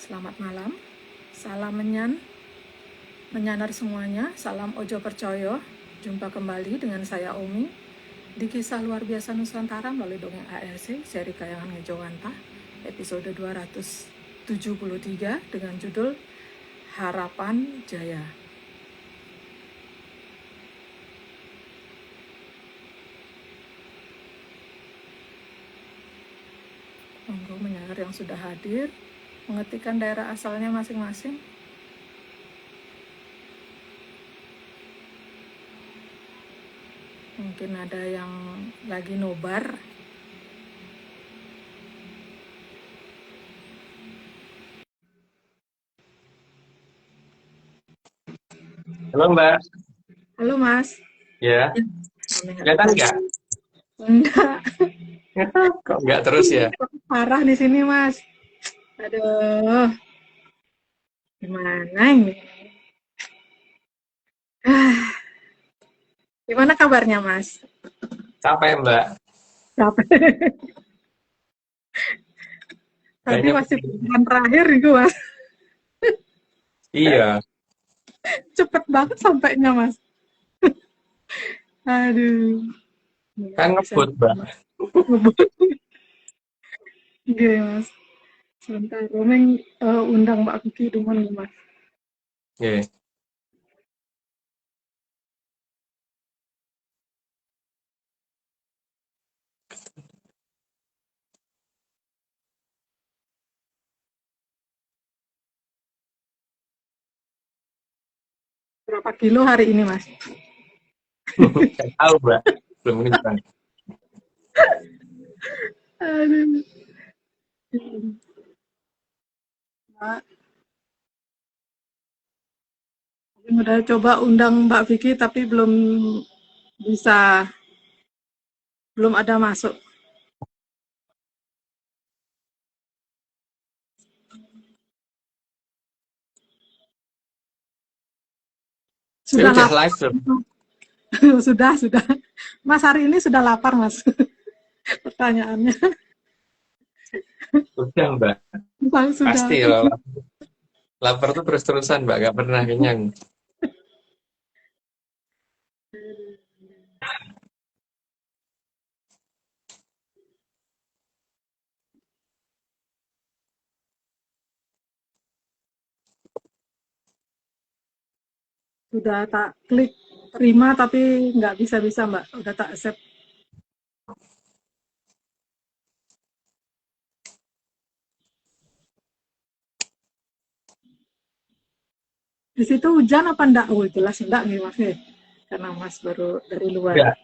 Selamat malam, salam menyanar semuanya, salam ojo percoyo. Jumpa kembali dengan saya Omi di kisah luar biasa Nusantara melalui dongeng ARC seri Kayangan Ngejowantah episode 273 dengan judul Harapan Jaya. Monggo menyanar yang sudah hadir mengetikkan daerah asalnya masing-masing. Mungkin ada yang lagi nobar. Halo Mbak. Halo Mas. Ya, kelihatan nggak? Enggak. Kok nggak terus ya? Parah di sini Mas. Aduh, gimana ini? Gimana kabarnya Mas? Capek Mbak. Capek. Tadi Kayaknya masih bulan terakhir itu Mas. iya. Cepet banget sampainya Mas. Aduh. Kan ngebut Mbak. Ngebut. Oke Mas. Sebentar, Romeng undang Mbak Kiki dulu Mas. Oke. Berapa kilo hari ini Mas? Nggak tahu Mbak. Belum nimbang. Aduh. Mbak, udah coba undang Mbak Vicky tapi bisa, belum ada masuk. Saya Sudah udah lapar. live belum? Sudah. Mas hari ini sudah lapar Mas. Pertanyaannya. Udah Mbak. Sudah. Pasti loh. Lapar tuh terus-terusan Mbak. Nggak pernah kenyang. Sudah tak klik terima tapi nggak bisa Mbak. Udah tak accept. Di situ hujan apa enggak? Oh jelas enggak nih Mas. Karena Mas baru dari luar. Enggak.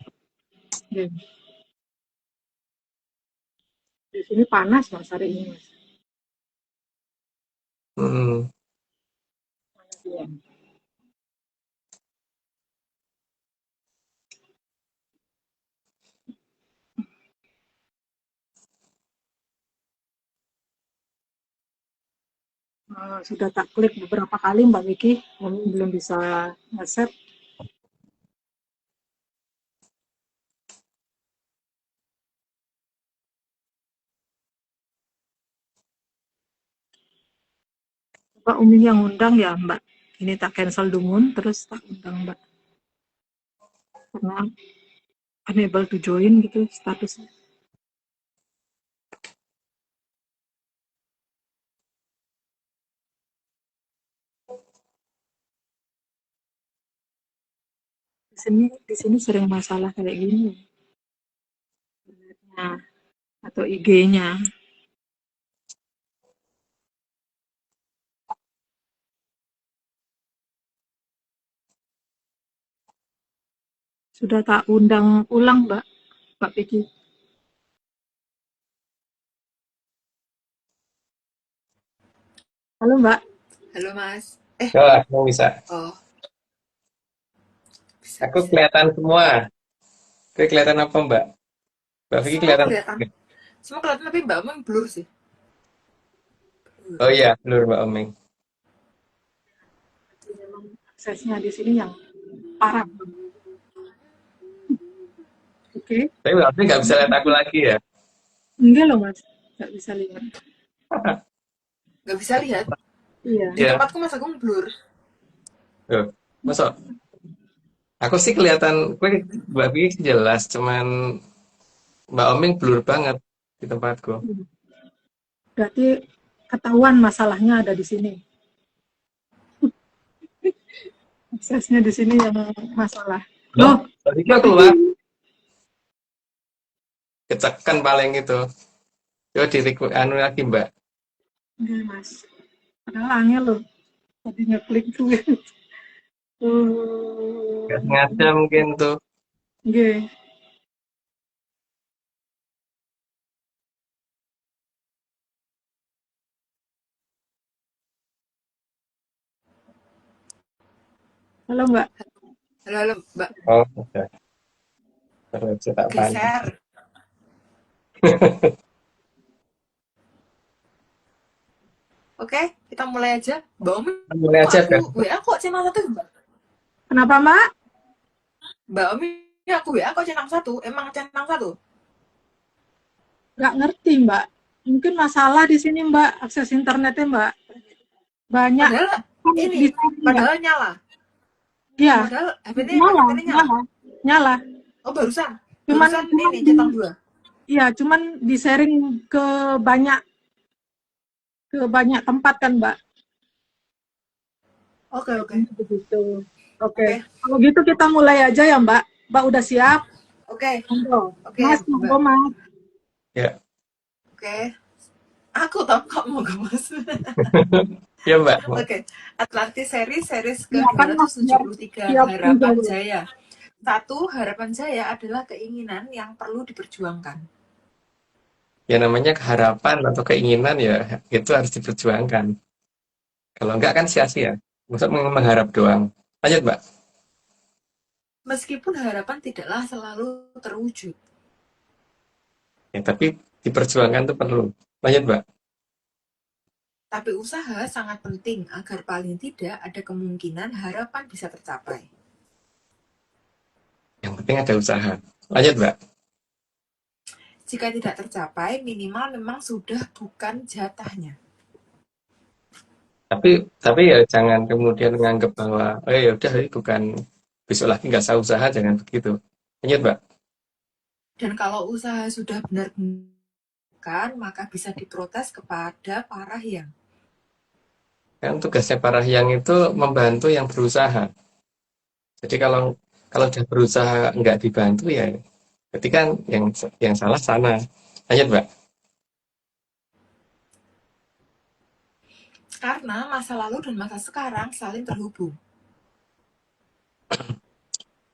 Oke. Di sini panas Mas hari ini Mas. Hmm. Iya. Sudah tak klik beberapa kali Mbak Vicky, belum bisa accept. Mbak Umi yang undang ya Mbak. Ini tak cancel dulu terus tak undang Mbak. Karena unable to join gitu statusnya. Di sini sering masalah kayak gini. Nah, atau IG-nya. Sudah tak undang ulang Mbak Vicky. Halo Mbak. Halo Mas. Coba, mau bisa. Oh, Aku bisa. kelihatan semua. Oke, kelihatan apa Mbak? Mbak Vicky Semua kelihatan. kelihatan. Semua kelihatan tapi Mbak emang blur sih. Oh iya, blur Mbak Omeng. Memang aksesnya di sini yang parah. Oke. Tapi berarti nggak bisa lihat aku lagi ya? Enggak loh Mas. Nggak bisa lihat. nggak bisa lihat. Iya. Di Ya, tempatku Mas Agung blur. tuh. Masa aku sih kelihatan, gue Mbak Vicky sih jelas, cuman Mbak Oming blur banget di tempatku. Berarti ketahuan masalahnya ada di sini. Aksesnya di sini yang masalah. Loh, Loh, tadi dia keluar, kecekan paling itu. Coba di anu lagi Mbak. enggak Mas. Padahal angel loh. Tadi ngeklik tuh. Gak sengaja mungkin tuh. Nggih. Halo Mbak. Halo, halo Mbak. Oh, udah. Terus tak panik. Kegeser. Oke, kita mulai aja. Mbak Omi, Mulai kok aja aku kan. WA kok channel satu Mbak? Kenapa Mbak? Mbak Omi, aku WA kok channel satu? Emang channel satu? Nggak ngerti Mbak. Mungkin masalah di sini Mbak. Akses internetnya Mbak. Banyak Padahal kan ini, bisa Mbak. padahal nyala. Iya. Padahal HPT Nyala, HPT nyala. nyala, nyala. Oh barusan, Cuman, barusan cuman ini centang dua. iya, cuman di sharing banyak ke banyak tempat kan Mbak. Oke, oke, Begitu. Oke. oke, Kalau gitu kita mulai aja ya Mbak. Mbak udah siap? oke, Monggo. oke Mas, Mbak. monggo Mas. Ya, Oke, aku tahu kamu mau Mas. ya Mbak. Oke, Atlantis series ke Iya kan Mas, biar 273 siap juga Harapan loh. Jaya. Satu, harapan Jaya adalah keinginan yang perlu diperjuangkan. Ya namanya harapan atau keinginan ya itu harus diperjuangkan. Kalau enggak kan sia-sia. Maksud mengharap doang. Lanjut Mbak. Meskipun harapan tidaklah selalu terwujud. Ya, tapi diperjuangkan itu perlu. Lanjut Mbak. Tapi usaha sangat penting agar paling tidak ada kemungkinan harapan bisa tercapai. Yang penting ada usaha. Lanjut Mbak. Jika tidak tercapai, minimal memang sudah bukan jatahnya. Tapi ya jangan kemudian menganggap bahwa ya udah ini bukan besok lagi nggak usah usaha, jangan begitu. Lanjut Mbak. Dan kalau usaha sudah benar-benar, maka bisa diprotes kepada para yang. Kan tugasnya para hyang itu membantu yang berusaha. Jadi kalau kalau udah berusaha nggak dibantu ya berarti kan yang salah sana. Lanjut Mbak. Karena masa lalu dan masa sekarang saling terhubung.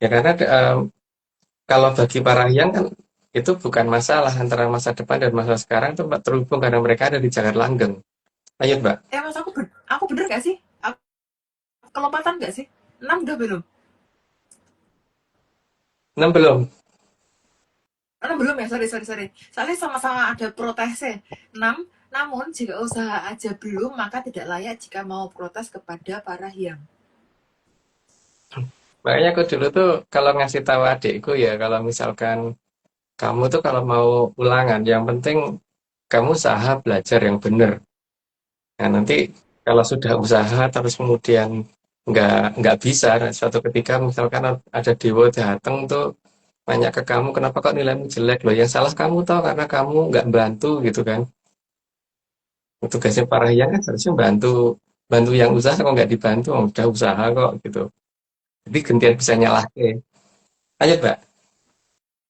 Ya karena kalau bagi para hyang kan itu bukan masalah antara masa depan dan masa sekarang itu terhubung karena mereka ada di Jagat Langgeng. Lanjut Mbak. Mas, aku bener gak sih? Aku kelompatan gak sih? 6 udah belum? 6 belum. 6 belum ya? Sorry. Soalnya sama-sama ada protesnya. 6, namun jika usaha aja belum, maka tidak layak jika mau protes kepada para hyang. Makanya aku dulu tuh kalau ngasih tahu adikku ya kalau misalkan kamu tuh kalau mau ulangan yang penting kamu usaha belajar yang benar. Nah, nanti kalau sudah usaha terus kemudian nggak bisa, nah, suatu ketika misalkan ada dewa datang tuh nanya ke kamu kenapa kok nilaimu jelek loh, yang salah kamu tau karena kamu nggak bantu gitu kan. Tugasnya para hyang kan harusnya bantu bantu yang usaha kok nggak dibantu, oh, udah usaha kok gitu. Jadi gantian bisa nyalah. Lanjut Mbak.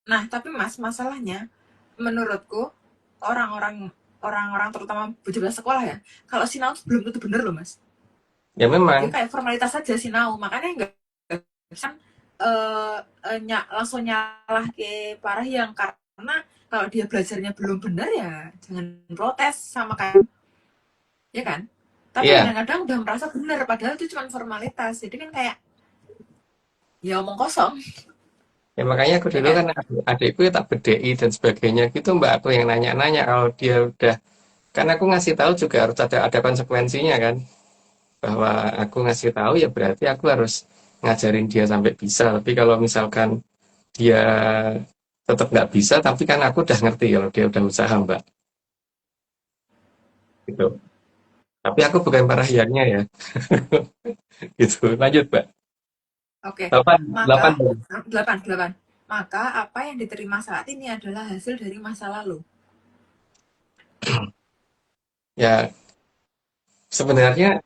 Nah, tapi Mas, masalahnya menurutku orang-orang terutama pejabat sekolah ya, kalau sinau belum tentu bener loh Mas. Ya Dia memang, kayak formalitas saja sinau, makanya nggak bisa langsung nyalah ke para yang, karena kalau dia belajarnya belum benar ya jangan protes sama kan, ya kan? Tapi iya. kadang-kadang udah merasa benar padahal itu cuma formalitas, jadi kan kayak ya omong kosong, Ya makanya aku ya dulu kan? kan adikku ya tak bedei dan sebagainya gitu Mbak, aku yang nanya-nanya kalau dia udah, kan aku ngasih tahu juga harus ada konsekuensinya kan, bahwa aku ngasih tahu ya berarti aku harus ngajarin dia sampai bisa. Tapi kalau misalkan dia tetap nggak bisa, tapi kan aku udah ngerti kalau dia udah usaha Mbak, gitu. Tapi aku bukan parahiannya ya. Gitu. Lanjut, Mbak. Oke, 8, maka 8 dulu. 8. Maka apa yang diterima saat ini adalah hasil dari masa lalu. Ya, sebenarnya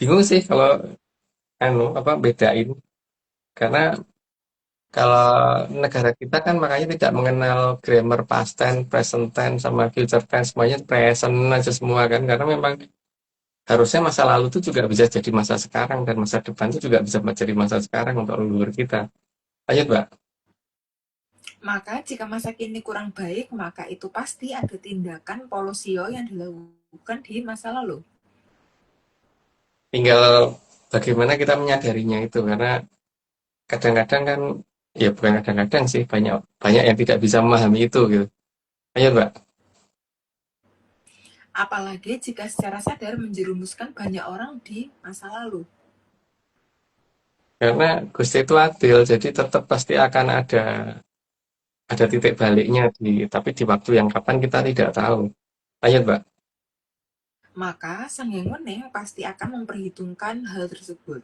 bingung sih kalau apa bedain. Karena kalau negara kita kan makanya tidak mengenal grammar past tense, present tense, sama future tense, semuanya present aja semua kan. Karena memang harusnya masa lalu itu juga bisa jadi masa sekarang dan masa depan itu juga bisa menjadi masa sekarang untuk leluhur kita. Lanjut, Mbak. Maka jika masa kini kurang baik, maka itu pasti ada tindakan polusio yang dilakukan di masa lalu. Tinggal bagaimana kita menyadarinya itu karena kadang-kadang kan ya bukan kadang-kadang sih banyak banyak yang tidak bisa memahami itu gitu. Ayo, Mbak. Apalagi jika secara sadar menjerumuskan banyak orang di masa lalu. Karena Gusti itu adil, jadi tetap pasti akan ada titik baliknya tapi di waktu yang kapan kita tidak tahu. Lanjut, Mbak. Maka Sang Yang Weneng pasti akan memperhitungkan hal tersebut.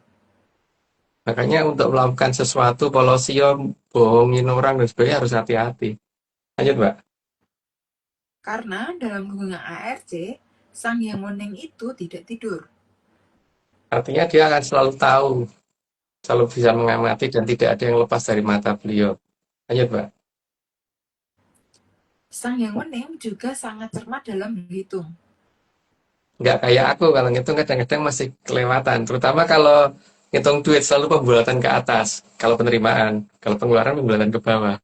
Makanya untuk melakukan sesuatu polosio, bohongin orang dan sebagainya harus hati-hati. Lanjut, Mbak. Karena dalam hubungan ARC, Sang Yang Weneng itu tidak tidur. Artinya dia akan selalu tahu, selalu bisa mengamati dan tidak ada yang lepas dari mata beliau. Lanjut, Mbak. Sang Yang Weneng juga sangat cermat dalam berhitung. Nggak kayak aku, kalau ngitung kadang-kadang masih kelewatan. Terutama kalau ngitung duit selalu pembulatan ke atas. Kalau penerimaan, kalau pengeluaran pembulatan ke bawah.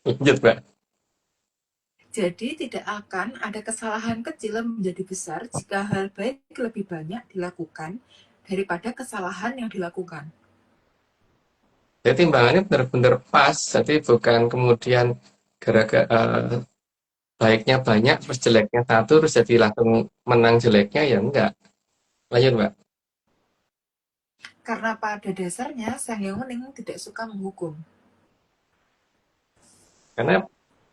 Lanjut, Mbak. Jadi tidak akan ada kesalahan kecil menjadi besar jika hal baik lebih banyak dilakukan daripada kesalahan yang dilakukan. Jadi timbangannya benar-benar pas, jadi bukan kemudian gara-gara baiknya banyak, terus jeleknya satu, terus jadi langsung menang jeleknya, ya enggak. Lanjut, Mbak. Karena pada dasarnya Sang Yang Weneng tidak suka menghukum. Karena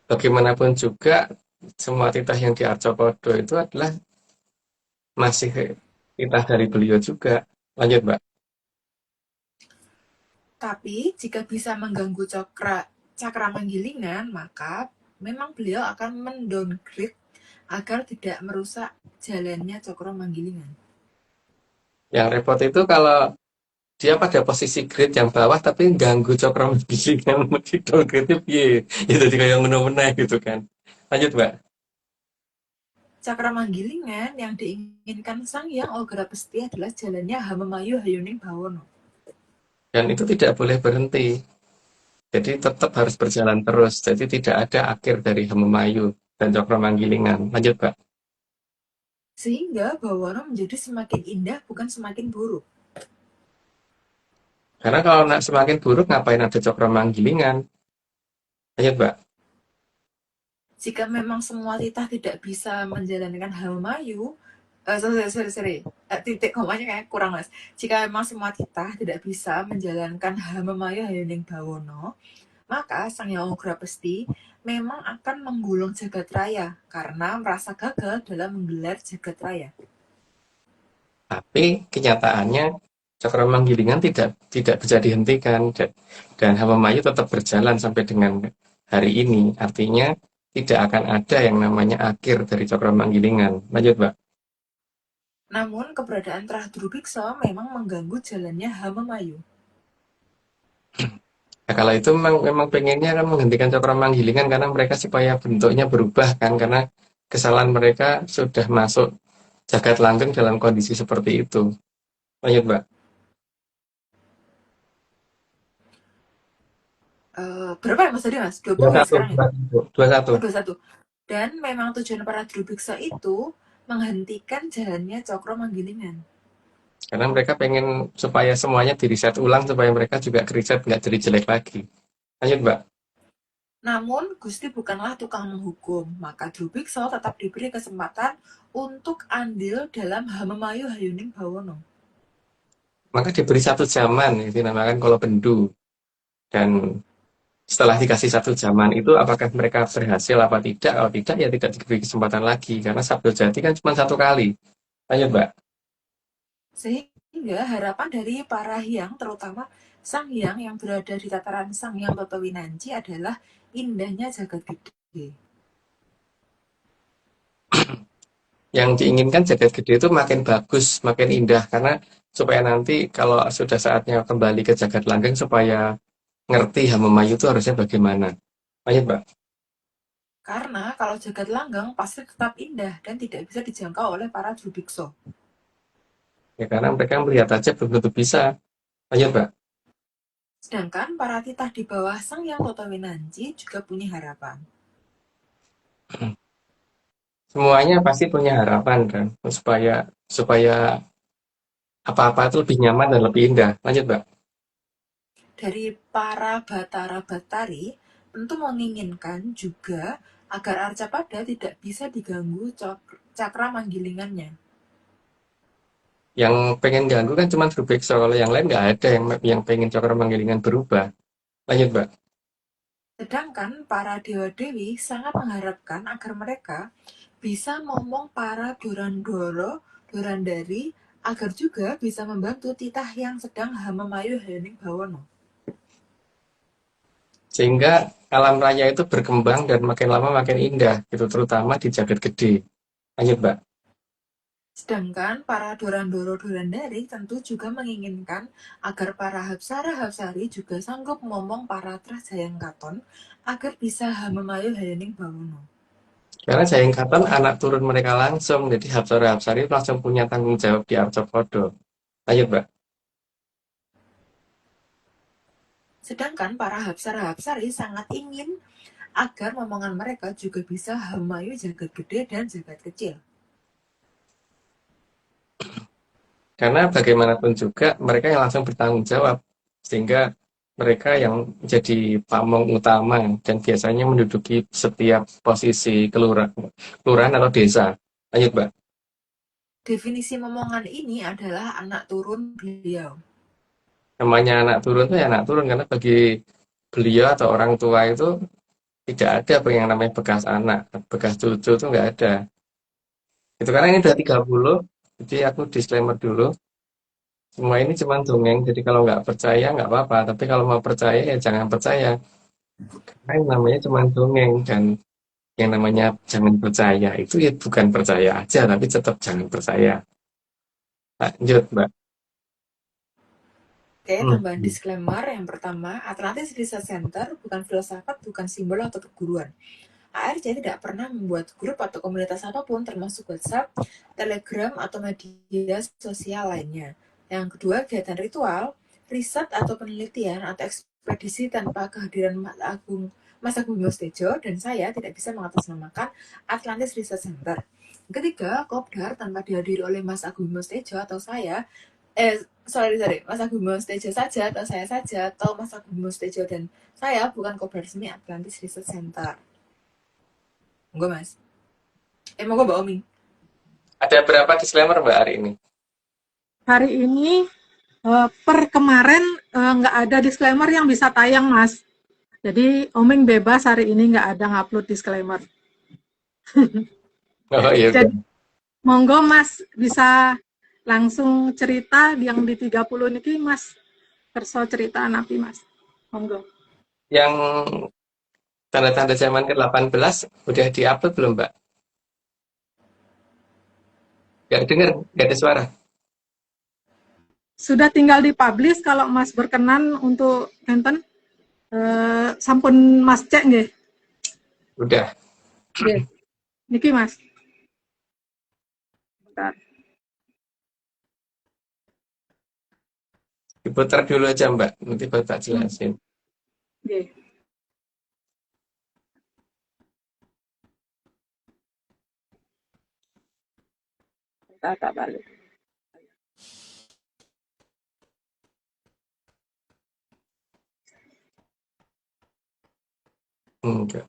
bagaimanapun juga, semua titah yang di Arcopodo itu adalah masih titah dari beliau juga. Lanjut, Mbak. Tapi jika bisa mengganggu cakra menggilingan, maka memang beliau akan mendowngrade agar tidak merusak jalannya cakra menggilingan. Yang repot itu kalau dia pada posisi grade yang bawah tapi ganggu cokro gilingan itu grade piye ya jadi kayak meneh gitu kan. Lanjut, Mbak. Cakra manggilingan yang diinginkan Sang Yang Ogra Pesti adalah jalannya Hamemayu Hayuning Bawono. Dan itu tidak boleh berhenti, jadi tetap harus berjalan terus, jadi tidak ada akhir dari Hamemayu dan cokro manggilingan. Lanjut, Mbak. Sehingga Bawono menjadi semakin indah bukan semakin buruk. Karena kalau semakin buruk ngapain ada cokro manggilingan. Lanjut, Mbak. Jika memang semua titah tidak bisa menjalankan Hamemayu, titik komanya kayak kurang mas. Jika memang semua titah tidak bisa menjalankan Hamemayu Hayuning Bawono, maka Sang Yang Ogra Pesti memang akan menggulung jagat raya karena merasa gagal dalam menggelar jagat raya. Tapi kenyataannya cokro manggilingan tidak bisa dihentikan dan Hamemayu tetap berjalan sampai dengan hari ini. Artinya tidak akan ada yang namanya akhir dari cokro manggilingan. Lanjut, Mbak. Namun keberadaan Trahdrubiksa memang mengganggu jalannya Hamemayu. Nah, kalau itu memang pengennya kan menghentikan cokro manggilingan karena mereka supaya bentuknya berubah kan, karena kesalahan mereka sudah masuk jagat langgeng dalam kondisi seperti itu. Lanjut, Mbak. Berapa ya mas tadi mas? 20 ya 21, sekarang ya? 21. 21. Dan memang tujuan para Drubiksa itu menghentikan jalannya Cokro Manggilingan. Karena mereka pengen supaya semuanya di-reset ulang supaya mereka juga ke-reset nggak jadi jelek lagi. Lanjut, Mbak. Namun Gusti bukanlah tukang menghukum, maka Drubiksa tetap diberi kesempatan untuk andil dalam Hamemayu Hayuning Bawono. Maka diberi 1 zaman, itu dinamakan kolobendu. Dan setelah dikasih 1 zaman itu, apakah mereka berhasil apa tidak? Kalau tidak, ya tidak diberi kesempatan lagi. Karena Sabdo Jati kan cuma 1 kali. Lanjut, Mbak. Sehingga harapan dari para hyang, terutama sang hyang yang berada di tataran sang hyang Toto Winanci adalah indahnya jagat gede. Yang diinginkan jagat gede itu makin bagus, makin indah, karena supaya nanti kalau sudah saatnya kembali ke jagat langgeng supaya ngerti Hamemayu itu harusnya bagaimana. Lanjut, Mbak. Karena kalau jagat langgang pasti tetap indah dan tidak bisa dijangkau oleh para jurubikso. Ya karena mereka melihat aja belum tentu bisa. Lanjut, Mbak. Sedangkan para titah di bawah sang hyang Toto Winanci juga punya harapan. Semuanya pasti punya harapan kan, supaya supaya apa-apa itu lebih nyaman dan lebih indah. Lanjut, Mbak. Dari para Batara Batari tentu menginginkan juga agar Arcapada tidak bisa diganggu cakra manggilingannya. Yang pengen ganggu kan cuma Drubeksa, kalau yang lain nggak ada yang pengen cakra manggilingan berubah. Lanjut, Mbak. Sedangkan para dewa-dewi sangat mengharapkan agar mereka bisa ngomong para Dorandoro, Dorandari agar juga bisa membantu titah yang sedang Hamemayu Hening Bawono. Sehingga alam raya itu berkembang dan makin lama makin indah, gitu, terutama di jagat gede. Lanjut, Mbak. Sedangkan para Dorandoro Dorandari tentu juga menginginkan agar para Hapsara-Hapsari juga sanggup ngomong para Trajayang Katon agar bisa Hamemayu Hening Bawono. Karena Jayengkatan anak turun mereka langsung, jadi Hapsara-Hapsari langsung punya tanggung jawab di Arcopodo. Lanjut, Mbak. Sedangkan para Hapsara-Hapsari sangat ingin agar momongan mereka juga bisa Hamayu jagat gede dan jagat kecil. Karena bagaimanapun juga mereka yang langsung bertanggung jawab, sehingga mereka yang jadi pamong utama dan biasanya menduduki setiap posisi kelurahan atau desa. Lanjut, Mbak. Definisi momongan ini adalah anak turun beliau. Namanya anak turun tuh ya anak turun, karena bagi beliau atau orang tua itu tidak ada yang namanya bekas anak, bekas cucu itu nggak ada. Itu karena ini udah 30, jadi aku disclaimer dulu. Semua ini cuma dongeng, jadi kalau nggak percaya nggak apa-apa. Tapi kalau mau percaya ya jangan percaya. Karena yang namanya cuma dongeng, dan yang namanya jangan percaya itu ya bukan percaya aja, tapi tetap jangan percaya. Lanjut, Mbak. Oke, tambahan Hmm. disclaimer yang pertama, Atlantis Research Center bukan filsafat, bukan simbol atau keguruan. ARC tidak pernah membuat grup atau komunitas apapun termasuk WhatsApp, Telegram, atau media sosial lainnya. Yang kedua, kegiatan ritual, riset atau penelitian atau ekspedisi tanpa kehadiran Mas Agung Bimo Tejo dan saya tidak bisa mengatasnamakan Atlantis Research Center. Ketiga, Kopdar tanpa dihadiri oleh Mas Agung Bimo Tejo atau saya sorry Mas Agung Bimo Tejo saja atau saya saja atau Mas Agung Bimo Tejo dan saya bukan Kopdar resmi Atlantis Research Center. Monggo Mas. Monggo Mbak Omi. Ada berapa disclaimer, Mbak, hari ini? Hari ini per kemarin nggak ada disclaimer yang bisa tayang, Mas. Jadi Oming bebas hari ini nggak ada ngupload disclaimer. Oh iya udah. Jadi monggo Mas bisa langsung cerita yang di 30 niki Mas kerso cerita napi Mas. Monggo. Yang tanda-tanda zaman ke-18 udah diupload belum, Mbak? Nggak dengar, nggak ada suara. Sudah tinggal dipublish kalau Mas berkenan untuk nonton sampun Mas cek nggih. Udah. Nggih. Niki Mas. Bentar. Diputar dulu aja, Mbak. Nanti baru tak jelasin. Nggih. Tak balik. Enggak.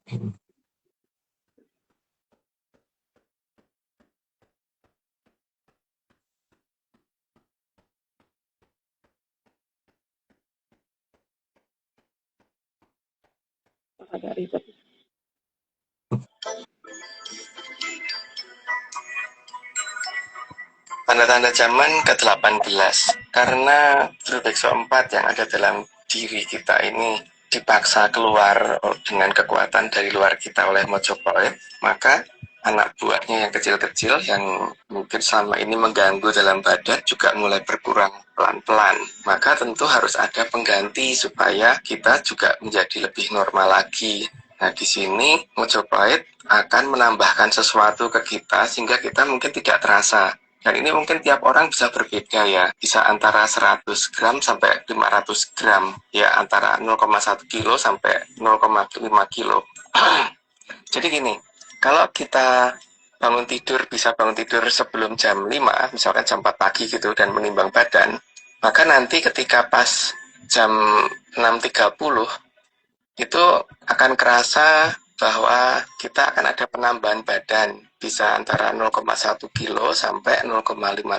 Agak ribet. Tanda-tanda zaman ke-18, karena Drubekso 4 yang ada dalam diri kita ini dipaksa keluar dengan kekuatan dari luar kita oleh Mojopahit, maka anak buahnya yang kecil-kecil yang mungkin selama ini mengganggu dalam badan juga mulai berkurang pelan-pelan. Maka tentu harus ada pengganti supaya kita juga menjadi lebih normal lagi. Nah, di sini Mojopahit akan menambahkan sesuatu ke kita sehingga kita mungkin tidak terasa. Dan ini mungkin tiap orang bisa berbeda ya, bisa antara 100 gram sampai 500 gram, ya antara 0,1 kilo sampai 0,5 kilo. Jadi gini, kalau kita bisa bangun tidur sebelum jam 5, misalkan jam 4 pagi gitu, dan menimbang badan, maka nanti ketika pas jam 6.30, itu akan kerasa bahwa kita akan ada penambahan badan bisa antara 0,1 kilo sampai 0,5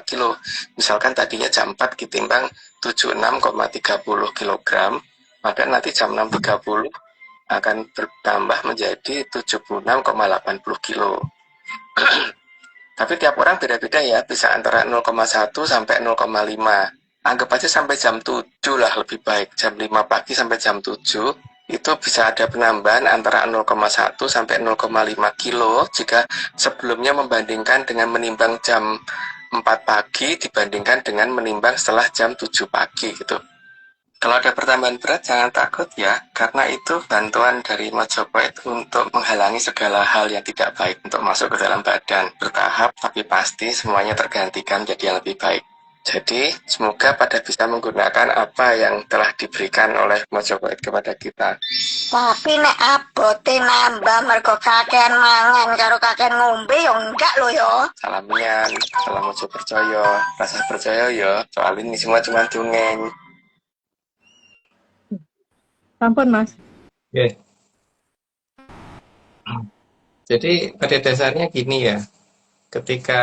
kilo. Misalkan tadinya jam 4 ditimbang 76,30 kg, maka nanti jam 6.30 akan bertambah menjadi 76,80 kilo. Tapi tiap orang beda-beda ya, bisa antara 0,1 sampai 0,5. Anggap aja sampai jam 7 lah lebih baik. Jam 5 pagi sampai jam 7 itu bisa ada penambahan antara 0,1 sampai 0,5 kilo jika sebelumnya membandingkan dengan menimbang jam 4 pagi dibandingkan dengan menimbang setelah jam 7 pagi gitu. Kalau ada pertambahan berat jangan takut ya, karena itu bantuan dari Mojopahit untuk menghalangi segala hal yang tidak baik untuk masuk ke dalam badan. Bertahap tapi pasti semuanya tergantikan jadi yang lebih baik. Jadi, semoga pada bisa menggunakan apa yang telah diberikan oleh Mojopahit kepada kita. Tapi nek abote nambah mergo kakean mangan karo kakean ngombe ya enggak lho ya. Salam Mian, salam Mojo percaya, rasa percaya ya, soal ini semua cuma dongeng. Ampun, Mas. Oke. Jadi pada dasarnya gini ya, ketika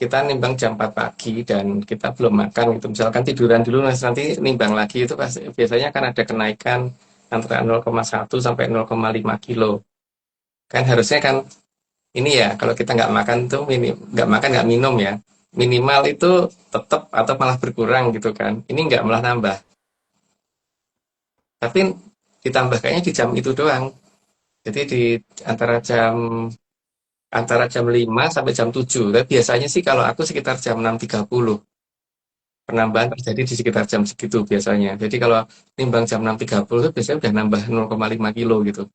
kita nimbang jam 4 pagi dan kita belum makan gitu, misalkan tiduran dulu nanti nimbang lagi itu biasanya akan ada kenaikan antara 0,1 sampai 0,5 kilo. Kan harusnya kan ini ya, kalau kita nggak makan tuh nggak makan nggak minum ya, minimal itu tetap atau malah berkurang gitu kan. Ini nggak malah nambah. Tapi ditambah kayaknya di jam itu doang. Jadi di antara jam 5 sampai jam 7. Tapi biasanya sih kalau aku sekitar jam 6.30. Penambahan terjadi di sekitar jam segitu biasanya. Jadi kalau timbang jam 6.30 itu biasanya udah nambah 0,5 kilo gitu.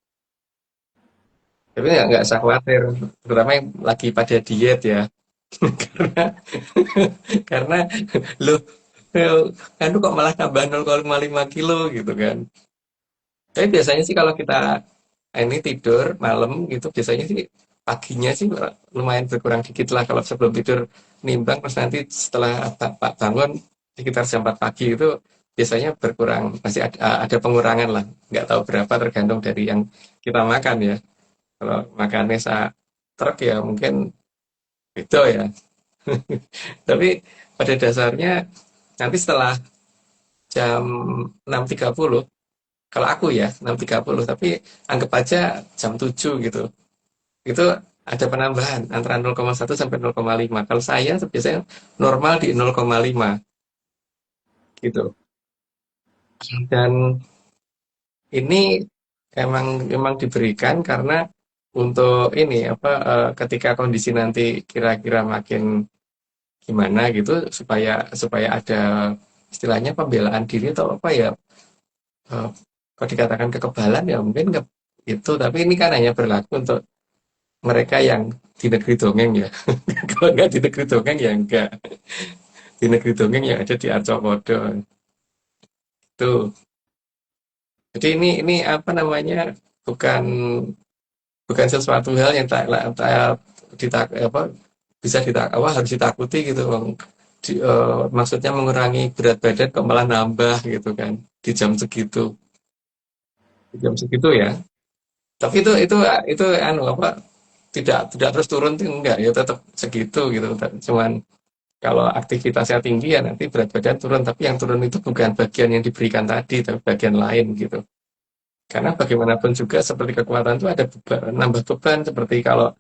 Tapi nggak usah khawatir, terutama yang lagi pada diet ya. karena karena loh, kan kok malah nambah 0,5 kilo gitu kan. Tapi biasanya sih kalau kita ini tidur malam gitu, biasanya sih paginya sih lumayan berkurang dikit lah kalau sebelum tidur nimbang, terus nanti setelah bangun sekitar jam 4 pagi itu biasanya berkurang, masih ada pengurangan lah, nggak tahu berapa tergantung dari yang kita makan ya. Kalau makannya truk ya mungkin itu ya. Tapi pada dasarnya nanti setelah jam 6.30, kalau aku ya 6.30, tapi anggap aja jam 7 gitu. Itu ada penambahan antara 0,1 sampai 0,5. Kalau saya biasanya normal di 0,5 gitu. Dan ini emang diberikan karena untuk ini ketika kondisi nanti kira-kira makin gimana gitu, supaya ada istilahnya pembelaan diri atau apa ya, kalau dikatakan kekebalan ya mungkin itu, tapi ini kan hanya berlaku untuk mereka yang di negeri dongeng ya. Kalau nggak di negeri dongeng ya enggak. Di negeri dongeng yang ada di Arcopodo itu. Jadi ini apa namanya, bukan bukan sesuatu hal yang harus ditakuti gitu Bang. Maksudnya mengurangi berat badan kok malah nambah gitu kan di jam segitu. Di jam segitu ya. Tapi itu tidak terus turun tuh enggak ya, tetap segitu gitu. Cuman kalau aktivitasnya tinggi ya nanti berat badan turun, tapi yang turun itu bukan bagian yang diberikan tadi, tapi bagian lain gitu. Karena bagaimanapun juga seperti kekuatan itu ada nambah beban, seperti kalau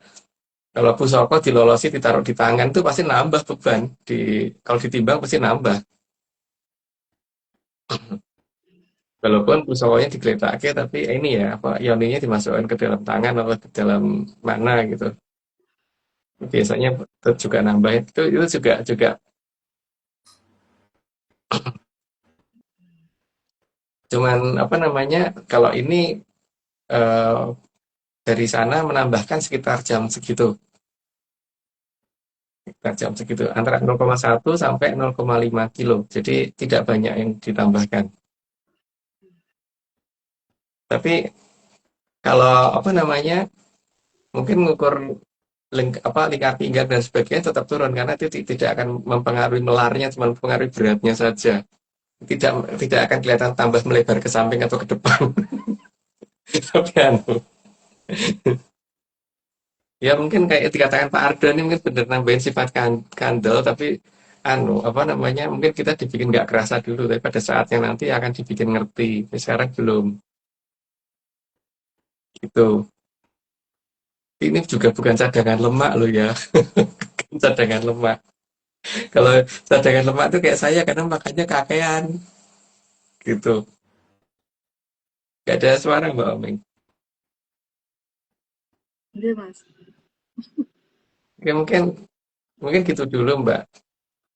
Kalau pusaka dilolosi ditaruh di tangan tuh pasti nambah beban. Kalau ditimbang pasti nambah. Walaupun pusakanya digeletakke tapi ini ya apa yoninya dimasukkan ke dalam tangan atau ke dalam mana gitu. Biasanya itu juga nambah itu juga cuman apa namanya kalau ini eh, dari sana menambahkan sekitar jam segitu antara 0,1 sampai 0,5 kilo. Jadi tidak banyak yang ditambahkan. Tapi kalau apa namanya mungkin mengukur lingkar pinggang dan sebagainya tetap turun karena itu tidak akan mempengaruhi melarnya, cuma mempengaruhi beratnya saja. Tidak tidak akan kelihatan tambah melebar ke samping atau ke depan. Tapi ya mungkin kayak dikatakan Pak Ardo ini mungkin benar nambahin sifat kandel tapi apa namanya mungkin kita dibikin nggak kerasa dulu tapi pada saatnya nanti akan dibikin ngerti. Tapi sekarang belum gitu. Ini juga bukan cadangan lemak loh ya. Cadangan lemak. Kalau cadangan lemak itu kayak saya karena makannya kakean gitu. Gak ada suara Mbak Omeng. Iya, Mas. Oke, mungkin mungkin gitu dulu Mbak.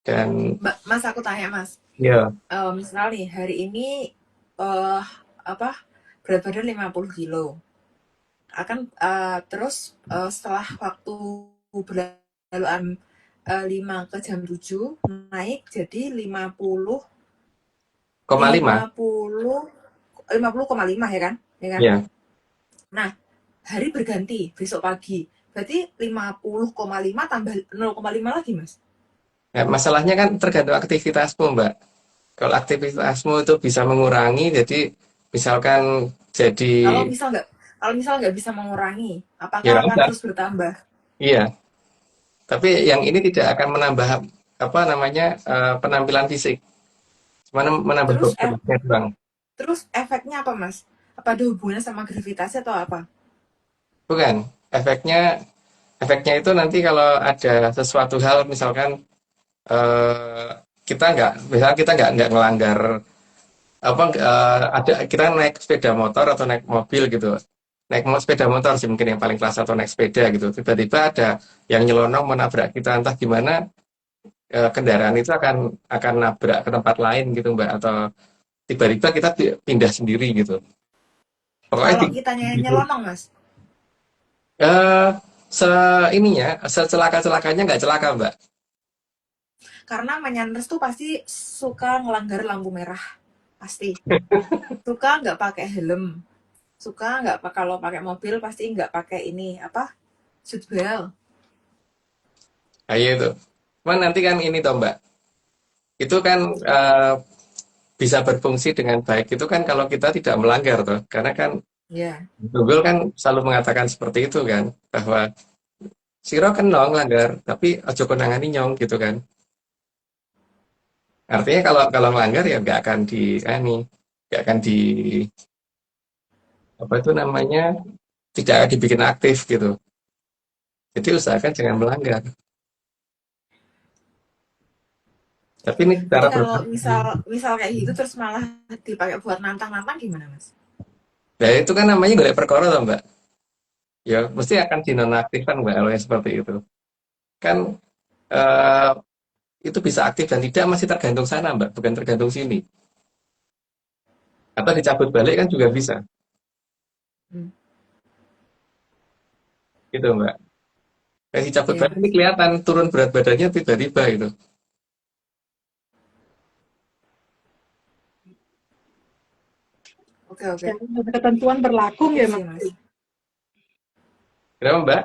Dan Mas, aku tanya Mas, ya, misal nih hari ini eh apa berat badan 50 kilo, akan terus setelah waktu berlaluan 5 ke jam 7 naik jadi 50 0,5. 50,5 ya kan? Ya kan? Ya. Nah, hari berganti besok pagi. Berarti 50,5 tambah 0,5 lagi, Mas. Nah, masalahnya kan tergantung aktivitasmu Mbak. Kalau aktivitasmu itu bisa mengurangi, jadi misalkan jadi Kalau misal nggak bisa mengurangi, apakah ya akan udah, terus bertambah? iya. Tapi yang ini tidak akan menambah apa namanya penampilan fisik, cuma menambah Terus bebannya doang. terus efeknya apa, Mas? Apa ada hubungannya sama gravitasi atau apa? Bukan. Efeknya itu nanti kalau ada sesuatu hal, misalkan eh, kita nggak ngelanggar apa ada kita naik sepeda motor atau naik mobil gitu. Sepeda motor sih mungkin yang paling kelas atau naik sepeda gitu. Tiba-tiba ada yang nyelonong menabrak kita entah gimana kendaraan itu akan nabrak ke tempat lain gitu Mbak atau tiba-tiba kita pindah sendiri gitu. Pokoknya Kalau kitanya gitu. nyelonong, Mas. Eh se ininya secelaka-celakanya nggak celaka Mbak. Karena menyanders tuh pasti suka ngelanggar lampu merah. Pasti. Suka nggak pakai helm. Suka nggak kalau pakai mobil pasti nggak pakai ini apa? Seatbelt. Ayo itu. Cuman nanti kan ini toh Mbak. Itu kan bisa berfungsi dengan baik itu kan kalau kita tidak melanggar toh. Karena kan Ya. Google kan selalu mengatakan seperti itu kan bahwa siro kan nong langgar tapi ojo konangani nyong gitu kan. Artinya kalau melanggar ya nggak akan di apa itu namanya tidak akan dibikin aktif gitu. Jadi usahakan jangan melanggar. Tapi ini Jadi cara kalau berpikir. misal kayak gitu terus malah dipakai buat nantang-nantang gimana, Mas? Nah itu kan namanya golek perkara toh Mbak. Ya mesti akan dinonaktifkan Mbak kalau yang seperti itu. Kan eh, itu bisa aktif dan tidak masih tergantung sana Mbak, bukan tergantung sini. Atau dicabut balik kan juga bisa. Hmm. Gitu Mbak. Kayak dicabut Iya, balik ini Mas. kelihatan turun berat badannya tiba-tiba gitu. Oke, oke. Ketentuan berlaku Oke ya, sih, Mas. Mas. Kenapa Mbak?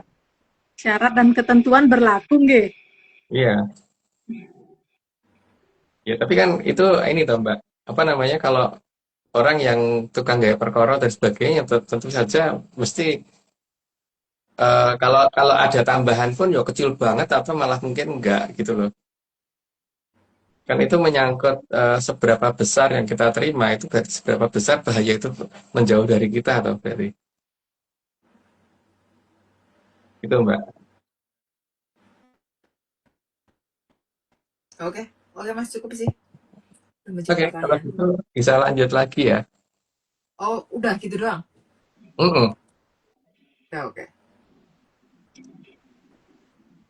Syarat dan ketentuan berlaku nggih. Iya. Ya tapi kan itu ini toh Mbak. Apa namanya kalau orang yang tukang gaya perkara dan sebagainya tentu saja mesti kalau kalau ada tambahan pun ya kecil banget atau malah mungkin enggak gitu loh. Kan itu menyangkut seberapa besar yang kita terima itu berarti seberapa besar bahaya itu menjauh dari kita atau berarti itu Mbak. Oke, oke Mas, cukup sih. Udah menjawab Oke, kalau pertanyaan. gitu bisa lanjut lagi ya. Oh, udah gitu doang. Mm-mm. Ya, oke.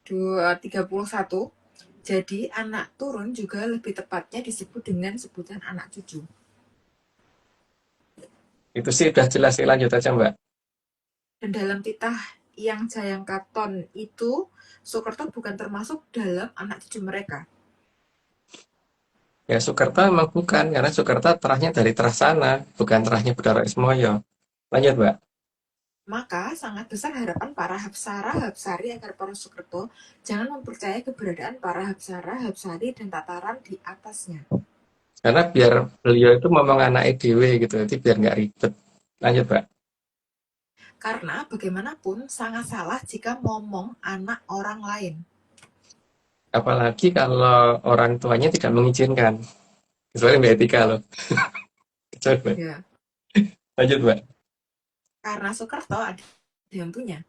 231. Jadi anak turun juga lebih tepatnya disebut dengan sebutan anak cucu. Itu sih udah jelas sih, lanjut aja Mbak. Dan dalam titah yang Jayangkaton itu, Soekerto bukan termasuk dalam anak cucu mereka. Ya Soekerto emang bukan, karena Soekerto terahnya dari terah sana, bukan terahnya Bedaro Ismoyo. Lanjut Mbak. Maka sangat besar harapan para Hapsara Hapsari agar para Soekerto jangan mempercayai keberadaan para Hapsara Hapsari dan tataran di atasnya. Karena biar beliau itu ngomong anaknya dewe gitu, jadi biar nggak ribet. Lanjut Mbak. Karena bagaimanapun sangat salah jika ngomong anak orang lain. Apalagi kalau orang tuanya tidak mengizinkan. Kecuali Mbak Etika loh. Kecuali Mbak. Ya, Lanjut Mbak. karena Soekerto ada yang punya.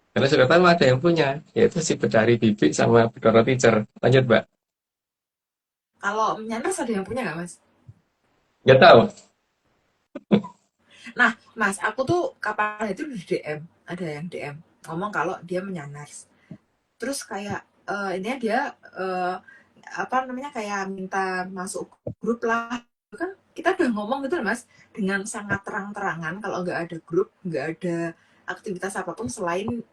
Karena Soekarno memang ada yang punya, yaitu si Bedari Bibi sama Bedoro Teacher. Lanjut Mbak. Kalau menyandras ada yang punya nggak Mas? Nggak tahu. Nah, Mas, aku tuh kapan itu di DM, ada yang DM ngomong kalau dia menyandars. Terus kayak ini dia apa namanya kayak minta masuk grup lah. Kan kita udah ngomong gitu loh Mas, dengan sangat terang-terangan kalau nggak ada grup, nggak ada aktivitas apapun selain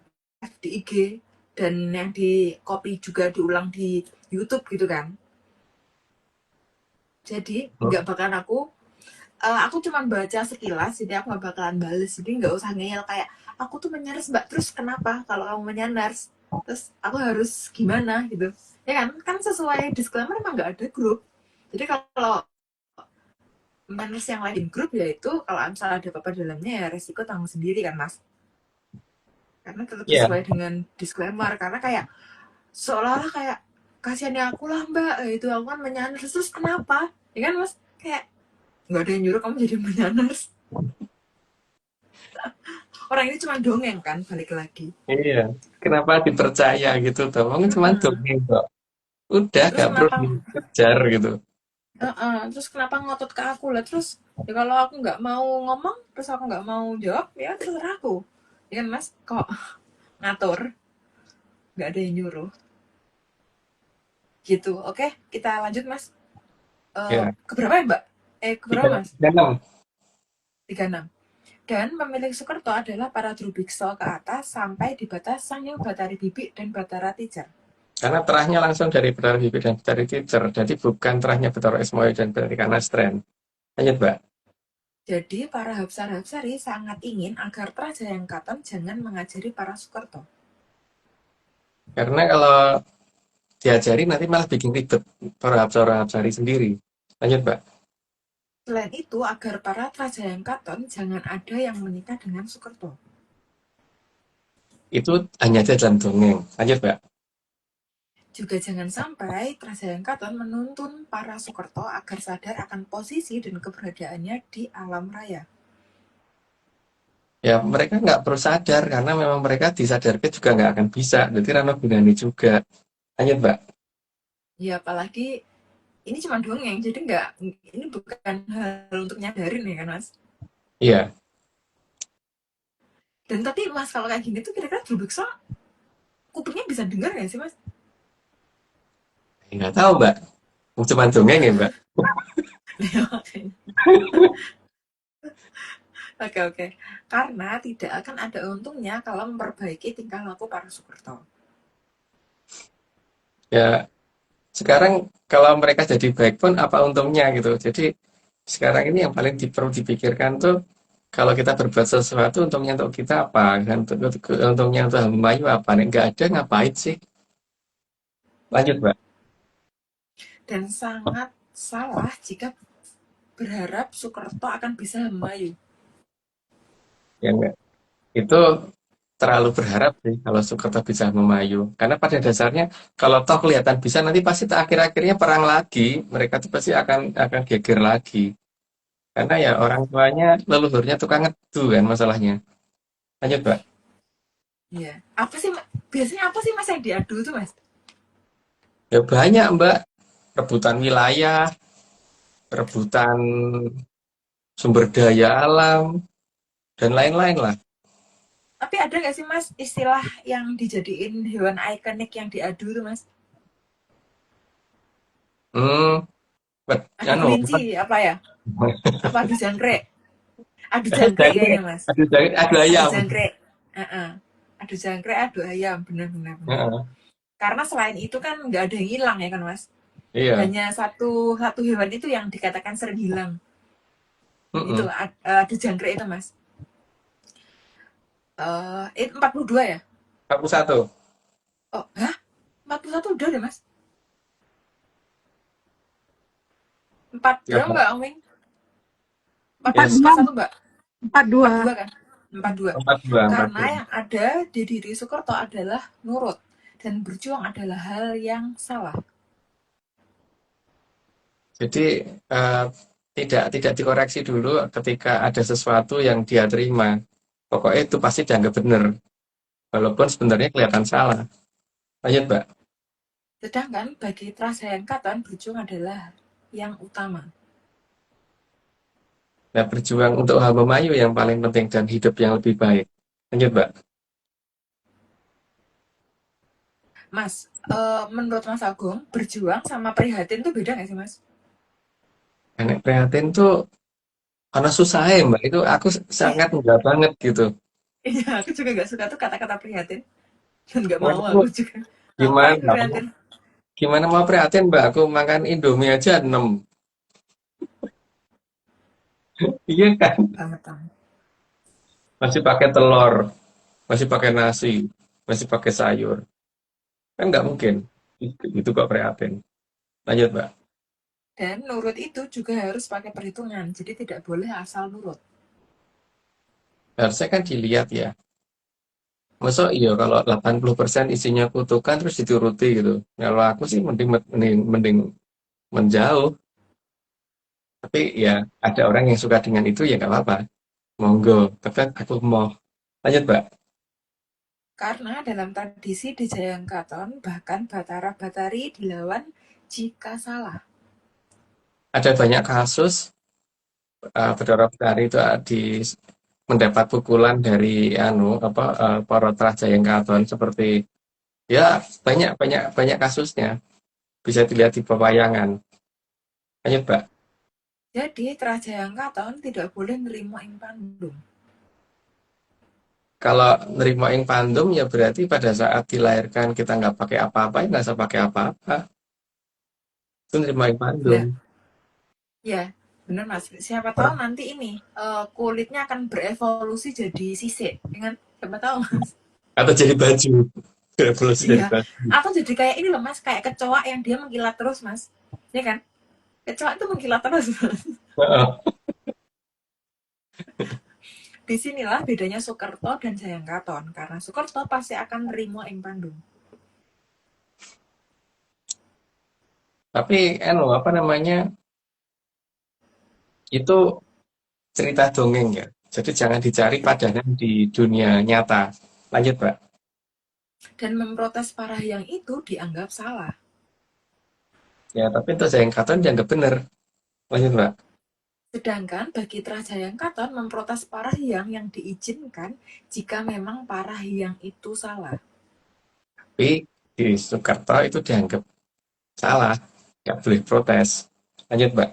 di IG dan yang di copy juga diulang di YouTube gitu kan. Jadi nggak bakalan aku cuma baca sekilas, jadi aku nggak bakalan bales, jadi nggak usah ngeyel kayak aku tuh menyandars mbak, terus kenapa kalau kamu menyandars, terus aku harus gimana gitu, ya kan, kan sesuai disclaimer emang nggak ada grup. Jadi kalau menyandars yang lain grup ya itu kalau misalnya ada apa-apa dalamnya ya resiko tanggung sendiri kan Mas, karena tetap Iya. sesuai dengan disclaimer, karena kayak seolah-olah kayak kasihannya aku lah mbak, itu aku kan menyandars terus kenapa, ya kan Mas, kayak nggak ada yang nyuruh kamu jadi menyandars, orang ini cuma dongeng kan, balik lagi. Iya. Kenapa dipercaya gitu tuh? Mungkin cuma Mm-mm. dongeng kok. Udah Terus gak perlu kenapa dikejar gitu. terus kenapa ngotot ke aku lah, terus ya kalau aku nggak mau ngomong, terus aku nggak mau jawab, ya terserah aku, ya kan Mas, kok ngatur, nggak ada yang nyuruh gitu. Oke, kita lanjut Mas. Ya. Keberapa ya Mbak, keberapa Tiga, Mas? tiga, enam. 36. Dan pemilik Soekerto adalah para Drubiksa ke atas sampai di batas Sanghyang Batari Bibi dan Batara Tijar. Karena terahnya langsung dari Bedaro Bibi dan Bedari Teacher. Jadi bukan terahnya Bedaro Ismoyo dan Bedari Kanastren. Lanjut Mbak. Jadi para Hapsara-Hapsari sangat ingin agar Trajayangkatan jangan mengajari para Soekerto. Karena kalau diajari nanti malah bikin ribet para Hapsara-Hapsari sendiri. Lanjut Mbak. Selain itu, agar para Trajayangkaton jangan ada yang menikah dengan Soekerto. Itu hanya ada dalam dongeng. Lanjut Mbak. Juga jangan sampai Trajayangkaton menuntun para Soekerto agar sadar akan posisi dan keberadaannya di alam raya. Ya mereka nggak perlu sadar karena memang mereka disadarkan juga nggak akan bisa. Jadi Rano Gunani juga. Lanjut Mbak. Ya apalagi ini cuma dongeng, jadi nggak, ini bukan hal untuk nyadarin ya kan Mas. Iya. Dan tapi Mas kalau kayak gini tuh kira-kira Drubiksa kupingnya bisa dengar nggak sih Mas? Nggak tahu Mbak. Cuma dongeng ya Mbak. Oke oke. Karena tidak akan ada untungnya kalau memperbaiki tingkah laku para Soekerto. Ya sekarang kalau mereka jadi baik pun apa untungnya gitu. Jadi sekarang ini yang paling perlu dipikirkan tuh kalau kita berbuat sesuatu untungnya untuk kita apa kan, untungnya untuk Hamayu apa nih, nggak ada ngapain sih. Lanjut Mbak. Dan sangat salah jika berharap Soekerto akan bisa memayu. Ya enggak. Itu terlalu berharap sih kalau Soekarno bisa memayu. Karena pada dasarnya kalau toh kelihatan bisa nanti pasti akhir-akhirnya perang lagi. Mereka tuh pasti akan geger lagi. Karena ya orang tuanya leluhurnya tukang ngedu kan masalahnya. Lanjut Mbak. Iya. Apa sih biasanya apa sih Mas yang diadu tuh Mas? Ya banyak, Mbak. Rebutan wilayah, rebutan sumber daya alam, dan lain-lain lah. Tapi ada nggak sih Mas istilah yang dijadiin hewan ikonik yang diadu tuh Mas? Hmm, Adu anu, kelinci apa ya? Apa adu jangkrik? Adu jangkrik jangkrik, kayaknya Mas. aduh jangkrik, aduh Adu ayam. jangkrik. Heeh. Adu jangkrik, adu ayam, benar-benar benar. Heeh, Karena selain itu kan nggak ada yang hilang ya kan Mas. iya. Hanya satu satu hewan itu yang dikatakan sering hilang. Itu Mm-mm. adu jangkrik itu Mas. 42 ya? 41. Oh, hah? 41 udah deh Mas. 4 Ya, berapa Mbak. Mbak Oming? Empat 40, Yes, dua, 41 Mbak? empat dua. 42 kan? 42. 42, Karena 42. yang ada di diri Soekarno adalah nurut dan berjuang adalah hal yang salah. Jadi eh, tidak dikoreksi dulu ketika ada sesuatu yang dia terima. Pokoknya itu pasti dianggap benar, walaupun sebenarnya kelihatan salah. Lanjut, Mbak. Sedangkan bagi Trasayang Katon berjuang adalah yang utama. Nah, berjuang untuk hal memayu yang paling penting dan hidup yang lebih baik. Lanjut, Mbak. Mas, menurut Mas Agung, berjuang sama prihatin tuh beda nggak sih Mas? Nenek prihatin tuh karena susah ya, Mbak. Itu aku sangat enggak banget gitu. Iya, aku juga nggak suka tuh kata-kata prihatin. Dan nggak mau Waduh, aku juga. Ngapain gimana? prihatin? Gimana mau prihatin, Mbak? Aku makan Indomie aja 6. Iya kan? Banget banget. Masih pakai telur, masih pakai nasi, masih pakai sayur. Kan nggak mungkin. Itu kok prihatin. Lanjut, Mbak. Dan nurut itu juga harus pakai perhitungan. Jadi tidak boleh asal nurut. Harusnya kan dilihat ya. Masa iya kalau 80% isinya kutukan terus dituruti gitu. Kalau aku sih mending menjauh. Tapi ya ada orang yang suka dengan itu ya nggak apa-apa. Monggo. Tapi kan aku mau. Lanjut, Mbak. Karena dalam tradisi di Jayangkaton, bahkan Batara Batari dilawan jika salah. Ada banyak kasus Bathara Batari itu mendapat pukulan dari para Trajayengkaton seperti ya banyak banyak banyak kasusnya bisa dilihat di pewayangan. Lanjut, Mbak. Jadi Trajayangkaton tidak boleh nerima ing pandum. Kalau nerima ing pandum ya berarti pada saat dilahirkan kita nggak pakai apa-apa, ya nggak usah pakai apa-apa. Itu nerima ing pandum. Lah, ya, benar Mas. Siapa tahu nanti ini kulitnya akan berevolusi jadi sisik, dengan siapa tahu Mas. Atau jadi baju. Revolusi jadi Iya. baju. Atau jadi kayak ini loh Mas, kayak kecoa yang dia mengkilat terus Mas. Ya kan? Kecoa itu mengkilat terus Mas. Heeh. Disinilah bedanya Soekarno dan Jayangkaton. Karena Soekarno pasti akan nerima ing pandum. Tapi apa namanya? Itu cerita dongeng ya. Jadi jangan dicari padanan di dunia nyata. Lanjut, Mbak. Dan memprotes para yang itu dianggap salah. Ya, tapi untuk Jayengkaton dianggap benar. Lanjut, Mbak. Sedangkan bagi Trajayangkaton memprotes Parahyang yang diizinkan jika memang Parahyang itu salah. Tapi di Soekarto itu dianggap salah. Nggak boleh protes. Lanjut, Mbak.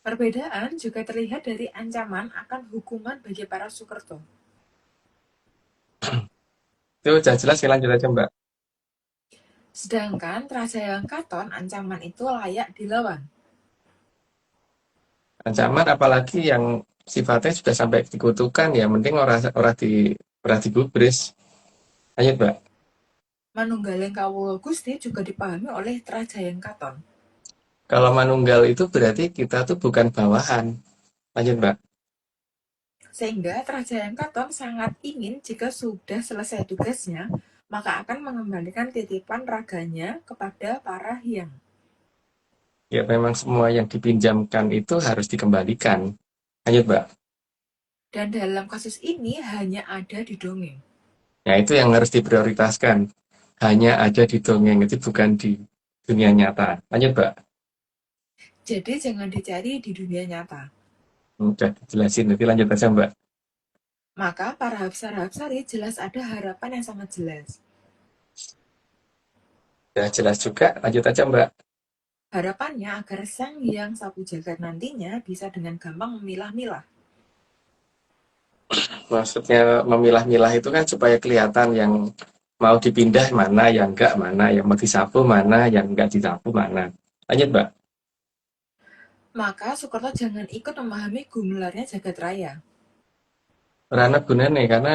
Perbedaan juga terlihat dari ancaman akan hukuman bagi para Soekarto. Itu sudah jelas, ya, lanjut aja, Mbak. Sedangkan Trajayangkaton ancaman itu layak dilawan. Ancaman apalagi yang sifatnya sudah sampai dikutukan, ya mending orang digubris. Lanjut, Mbak. Manunggaling Kawula Gusti juga dipahami oleh Trajayangkaton. Kalau manunggal itu berarti kita tuh bukan bawahan. Lanjut, Mbak. Sehingga Trajayangkaton sangat ingin jika sudah selesai tugasnya, maka akan mengembalikan titipan raganya kepada para hyang. Ya memang semua yang dipinjamkan itu harus dikembalikan. Lanjut, Mbak. Dan dalam kasus ini hanya ada di dongeng. Ya itu yang harus diprioritaskan. Hanya ada di dongeng, itu bukan di dunia nyata. Lanjut, Mbak. Jadi jangan dicari di dunia nyata. Udah dijelasin, nanti lanjut aja, Mbak. Maka para hapsara-hapsari jelas ada harapan yang sangat jelas. Udah jelas juga, lanjut aja, Mbak. Harapannya agar Sang Hyang Sapu Jagat nantinya bisa dengan gampang memilah-milah. Maksudnya memilah-milah itu kan supaya kelihatan yang mau dipindah mana, yang enggak mana, yang mau disapu mana, yang enggak disapu mana. Lanjut, Mbak. Maka Soekarno jangan ikut memahami gumelarnya jagat raya. Karena gunanya, karena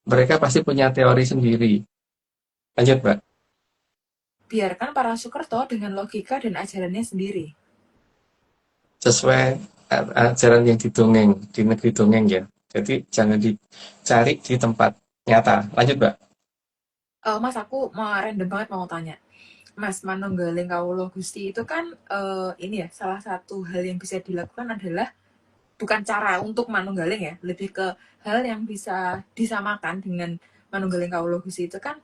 mereka pasti punya teori sendiri. Lanjut, Mbak. Biarkan para Soekarno dengan logika dan ajarannya sendiri. Sesuai ajaran yang didongeng, di negeri dongeng ya. Jadi jangan dicari di tempat nyata. Lanjut, Mbak. Mas, aku mau random banget mau tanya. Mas, manunggaling kawula Gusti itu kan ini ya, salah satu hal yang bisa dilakukan adalah bukan cara untuk manunggaling ya, lebih ke hal yang bisa disamakan dengan manunggaling kawula Gusti itu kan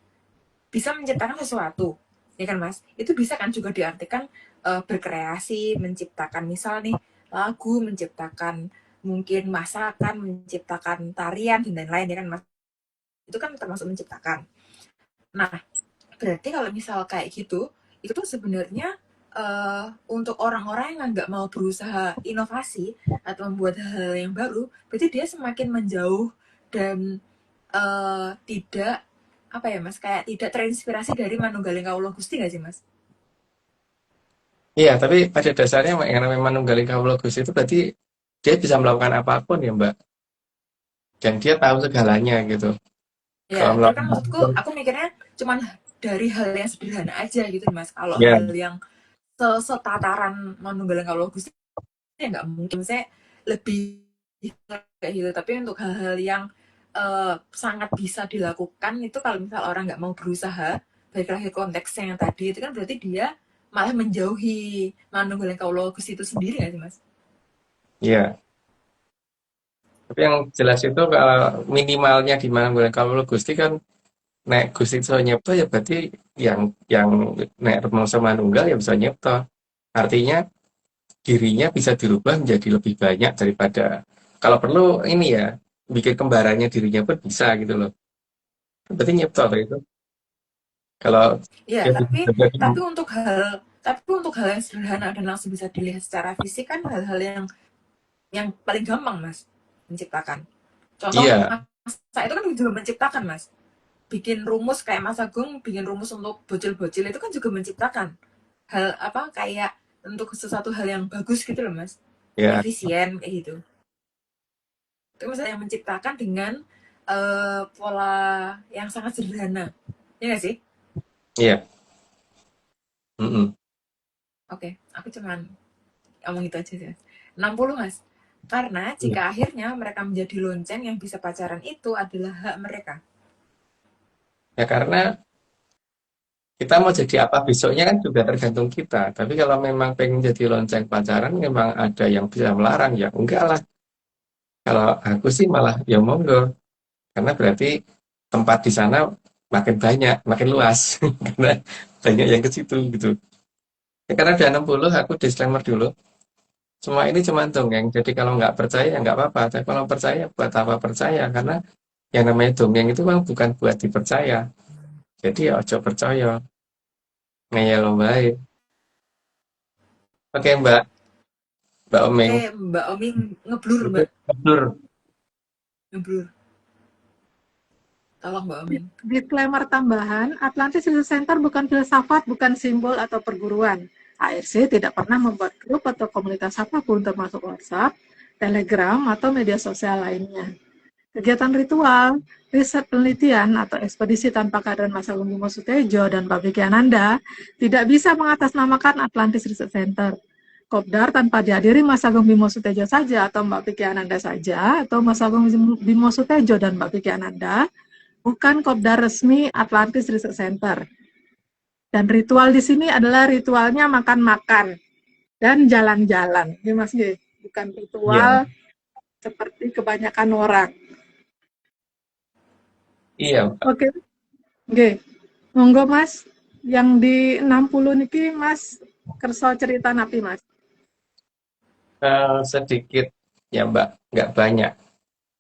bisa menciptakan sesuatu. Ya kan, Mas? Itu bisa kan juga diartikan berkreasi, menciptakan misal nih lagu, menciptakan mungkin masakan, menciptakan tarian dan lain-lain ya kan, Mas? Itu kan termasuk menciptakan. Nah, berarti kalau misal kayak gitu, itu tuh sebenarnya untuk orang-orang yang nggak mau berusaha inovasi atau membuat hal yang baru, berarti dia semakin menjauh dan tidak apa ya Mas, kayak tidak terinspirasi dari Manunggaling Kawula Gusti nggak sih Mas? Iya, tapi pada dasarnya yang namanya manunggaling kawula Gusti itu berarti dia bisa melakukan apapun ya, Mbak. Dan dia tahu segalanya gitu. Ya, Kalau tapi melakukan kan maksudku apapun, aku mikirnya cuman dari hal yang sederhana aja gitu Mas. Kalau ya, hal yang setataran Manunggaling Kawula Gusti ya nggak mungkin saya lebih kayak gitu, tapi untuk hal-hal yang sangat bisa dilakukan itu kalau misal orang nggak mau berusaha, balik lagi konteksnya yang tadi itu kan berarti dia malah menjauhi Manunggaling Kawula Gusti itu sendiri nggak sih Mas? iya. Tapi yang jelas itu kalau minimalnya di manunggaling kawula Gusti kan nek Gusti iso nyipta ya berarti yang nek rumangsa manunggal ya bisa nyipta. Artinya dirinya bisa dirubah menjadi lebih banyak daripada kalau perlu ini ya bikin kembarannya dirinya pun bisa gitu loh. Berarti nyipta tuh itu. Kalau Ya, dia tapi bisa jadi untuk hal yang sederhana dan langsung bisa dilihat secara fisik kan hal-hal yang paling gampang Mas menciptakan. Contoh iya, masa itu kan juga menciptakan Mas. Bikin rumus kayak Mas Agung bikin rumus untuk bocil-bocil itu kan juga menciptakan hal apa kayak untuk sesuatu hal yang bagus gitu loh Mas, ya, efisien kayak gitu. Itu misalnya yang menciptakan dengan pola yang sangat sederhana, ya nggak sih? iya. Mm-mm. Oke, aku cuman ngomong itu aja sih. 60 Mas, karena Iya. jika akhirnya mereka menjadi lonceng yang bisa pacaran itu adalah hak mereka. Ya karena kita mau jadi apa besoknya kan juga tergantung kita. Tapi kalau memang pengen jadi lonceng pacaran, memang ada yang bisa melarang ya enggak lah. Kalau aku sih malah ya monggo, karena berarti tempat di sana makin banyak, makin luas, karena banyak yang ke situ gitu. Ya, karena udah 60, aku disclaimer dulu. Semua ini cuma dongeng, jadi kalau nggak percaya ya nggak apa-apa. Tapi kalau percaya, buat apa percaya? Karena yang namanya dongeng itu memang bukan buat dipercaya. Jadi ya ojo percaya, ngeyel baik. Oke Mbak Oke, Omeng. Mbak Omi ngeblur Itu Mbak, betul. ngeblur. Tolong Mbak Omi. Disclaimer tambahan, Atlantis Research Center bukan filsafat, bukan simbol atau perguruan. ARC tidak pernah membuat grup atau komunitas apapun termasuk WhatsApp, Telegram, atau media sosial lainnya. Kegiatan ritual, riset penelitian, atau ekspedisi tanpa kehadiran Mas Agung Bimo Sutejo dan Pak Biki Ananda tidak bisa mengatasnamakan Atlantis Research Center. Kopdar tanpa dihadiri Mas Agung Bimo Sutejo saja atau Mbak Piki Ananda saja, atau Mas Agung Bimo Sutejo dan Mbak Piki Ananda, bukan kopdar resmi Atlantis Research Center. Dan ritual di sini adalah ritualnya makan-makan dan jalan-jalan. Ini Mas G, bukan ritual Iya, seperti kebanyakan orang. iya, Mbak. Oke, G. Monggo Mas. Yang di 60 niki Mas kersa cerita napi Mas. Sedikit ya Mbak, nggak banyak.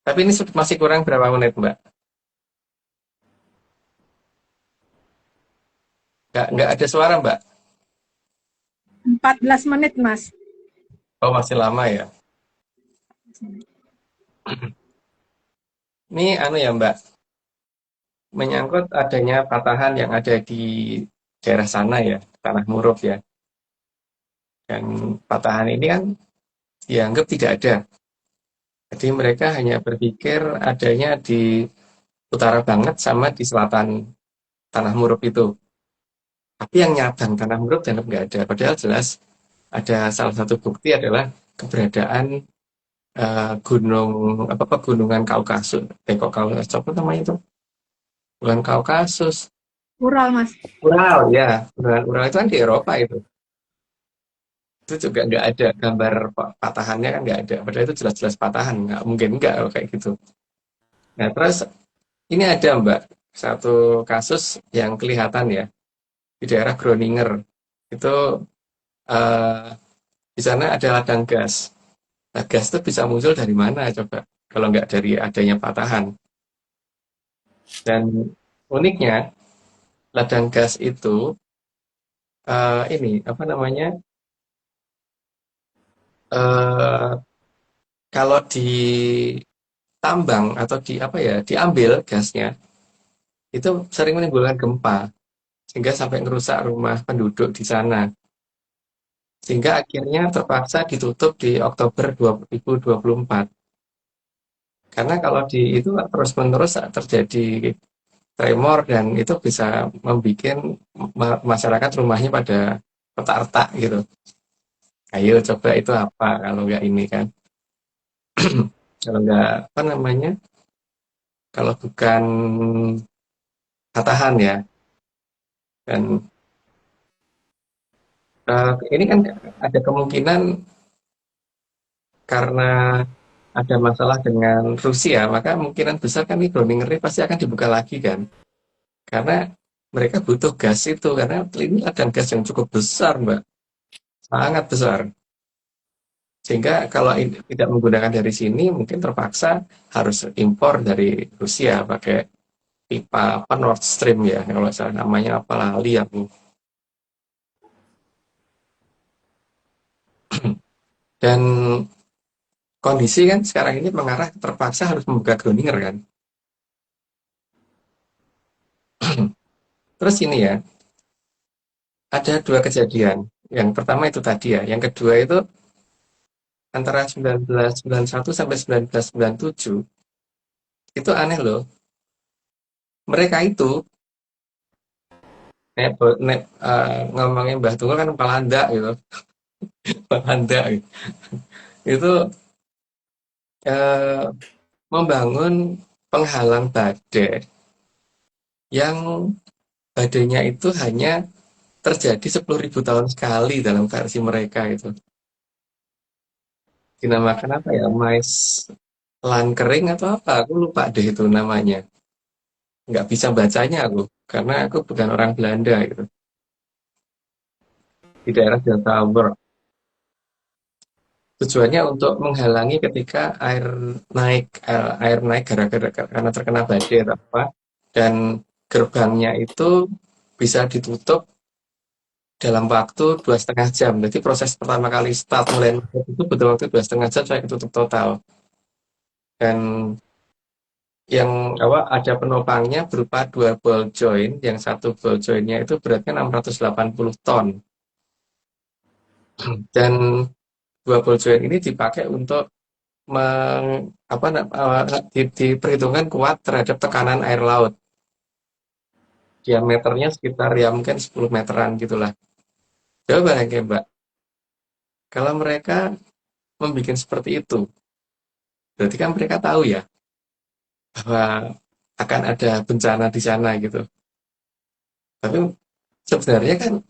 Tapi ini masih kurang berapa menit Mbak? Nggak ada suara Mbak? 14 menit Mas. Oh masih lama ya. Ini anu ya Mbak, menyangkut adanya patahan yang ada di daerah sana ya, Tanah Muruf ya. Dan patahan ini kan dianggap tidak ada. Jadi mereka hanya berpikir adanya di utara banget sama di selatan Tanah Muruf itu. Tapi yang nyabang Tanah Muruf dianggap nggak ada. Padahal jelas ada salah satu bukti adalah keberadaan gunung apa pegunungan Kaukasus. Kok Kaukasus apa namanya itu? Bukan Kaukasus. Ural Mas. Ural ya, gunungan Ural itu kan di Eropa itu. Itu juga nggak ada gambar patahannya kan nggak ada. Padahal itu jelas-jelas patahan, nggak mungkin nggak kalau kayak gitu. Nah terus ini ada Mbak satu kasus yang kelihatan ya di daerah Groninger itu eh, di sana ada ladang gas. Nah, gas itu bisa muncul dari mana coba? Kalau nggak dari adanya patahan. Dan uniknya ladang gas itu ini apa namanya? eh Kalau ditambang atau di apa ya diambil gasnya itu sering menimbulkan gempa sehingga sampai merusak rumah penduduk di sana. Sehingga akhirnya terpaksa ditutup di Oktober 2024. Karena kalau di itu terus-menerus terjadi tremor dan itu bisa membuat masyarakat rumahnya pada retak-retak gitu. Ayo coba itu apa kalau nggak ini kan? Kalau nggak apa namanya? Kalau bukan patahan ya. Dan ini kan ada kemungkinan karena ada masalah dengan Rusia, maka kemungkinan besar kan ini Groningen pasti akan dibuka lagi kan. Karena mereka butuh gas itu, karena ini ladang gas yang cukup besar, Mbak. Sangat besar. Sehingga kalau tidak menggunakan dari sini, mungkin terpaksa harus impor dari Rusia pakai pipa apa Nord Stream ya, kalau salah namanya apa lali aku. Dan kondisi kan sekarang ini mengarah terpaksa harus membuka Groninger kan. Terus ini ya, ada dua kejadian. Yang pertama itu tadi ya, yang kedua itu antara 1991 sampai 1997 itu aneh loh. Mereka itu ngomongin Mbah Tunggal kan Palanda gitu, Palanda gitu. Itu eh, membangun penghalang badai yang badainya itu hanya terjadi 10.000 tahun sekali dalam versi mereka itu. Dinamakan apa ya? Mais Lankering atau apa? Aku lupa deh itu namanya. Nggak bisa bacanya aku, karena aku bukan orang Belanda gitu. Di daerah Deltawar. Tujuannya untuk menghalangi ketika air naik gara-gara karena terkena badai atau apa, dan gerbangnya itu bisa ditutup dalam waktu 2,5 jam. Jadi proses pertama kali start mulai nutup itu butuh waktu 2,5 jam sampai tutup total. Dan yang apa ada penopangnya berupa dua ball joint, yang satu ball jointnya itu beratnya 680 ton. Dan dua ball joint ini dipakai untuk diperhitungkan kuat terhadap tekanan air laut. Diameternya sekitar ya mungkin 10 meteran gitulah. Coba bayangin Mbak, kalau mereka membuat seperti itu, berarti kan mereka tahu ya bahwa akan ada bencana di sana gitu. Tapi sebenarnya kan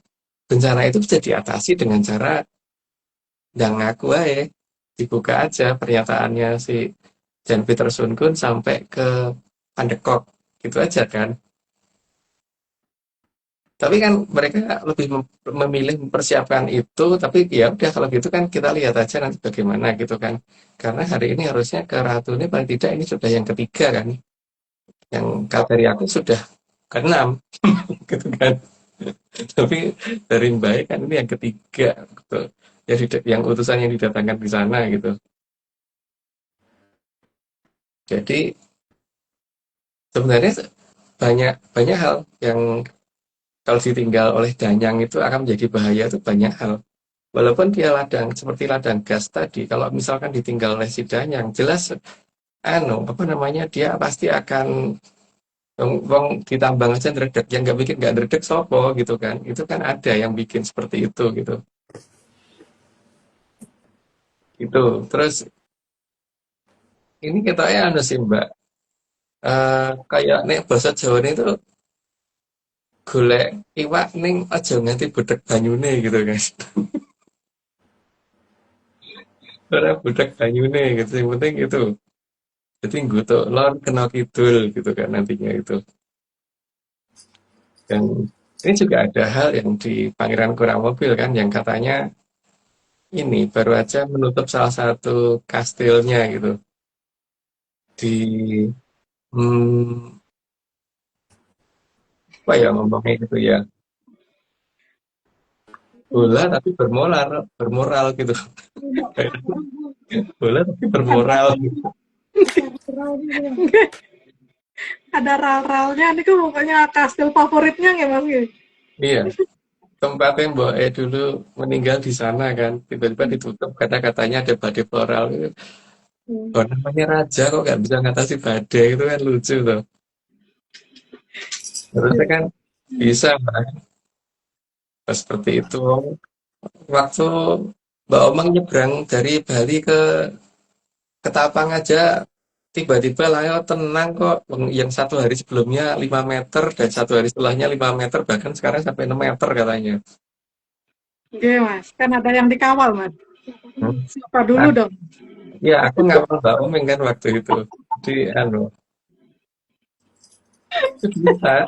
bencana itu bisa diatasi dengan cara yang ngaku aja, dibuka aja pernyataannya si Jan Peter Sungkun sampai ke Pandekok gitu aja kan. Tapi kan mereka lebih memilih mempersiapkan itu, tapi ya udah kalau gitu kan kita lihat aja nanti bagaimana gitu kan. Karena hari ini harusnya ke Ratu ini paling tidak ini sudah yang ketiga kan. Yang dari aku sudah keenam gitu kan. Tapi dari Mbak E kan ini yang ketiga gitu. Yang utusan yang didatangkan di sana gitu. Jadi sebenarnya banyak banyak hal yang kalau ditinggal oleh Danyang itu akan menjadi bahaya itu banyak hal. Walaupun dia ladang seperti ladang gas tadi, kalau misalkan ditinggal oleh si Danyang, jelas apa namanya dia pasti akan wong ditambang aja ndredeg, yang nggak bikin nggak ndredeg sopo gitu kan. Itu kan ada yang bikin seperti itu gitu. Itu. Terus ini kita ya anu sih Mbak. Kayak nek bahasa Jawa itu golek iwak ning aja nganti bedek banyune gitu guys. Ora bedek banyune gitu. Yang penting itu. Jadi nggutuk lor kena kidul gitu kan nantinya itu. Dan ini juga ada hal yang di Pangeran Kurang Mobil kan yang katanya ini baru aja menutup salah satu kastilnya gitu di hmm, apa ya ngomongnya gitu ya, bola tapi bermoral gitu. Bola tapi bermoral gitu. Ada ral-ralnya nih pokoknya kastil favoritnya nggak Mas? Iya, tempatnya Mbak E dulu meninggal di sana kan, tiba-tiba ditutup kata-katanya ada badai floral gitu. Oh, namanya raja kok nggak bisa ngatasi badai itu kan lucu tuh. Terusnya kan bisa Mbak, seperti itu. Waktu Mbak Omang nyebrang dari Bali ke Ketapang aja tiba-tiba Layo tenang kok. Yang satu hari sebelumnya 5 meter dan satu hari setelahnya 5 meter bahkan sekarang sampai 6 meter katanya. Oke Mas, kan ada yang dikawal Mas. Hmm. Siapa dulu Ah, dong? ya aku ngawal Mbak Omeng kan waktu itu. Jadi itu bisa.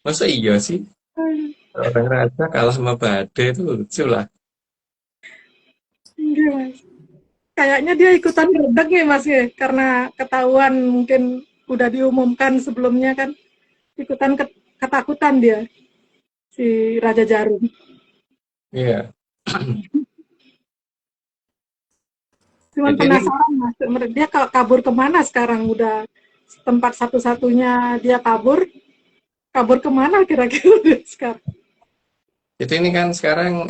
Masa iya sih orang raja kalah sama badai itu lucu lah. Oke Mas. Kayaknya dia ikutan redeg nih Mas ya, karena ketahuan mungkin udah diumumkan sebelumnya kan, ikutan ketakutan dia si Raja Jarum. Iya. Cuman Jadi ini penasaran Mas, dia kabur kemana sekarang? Udah tempat satu-satunya dia kabur, kabur kemana kira-kira dia sekarang? jadi ini kan sekarang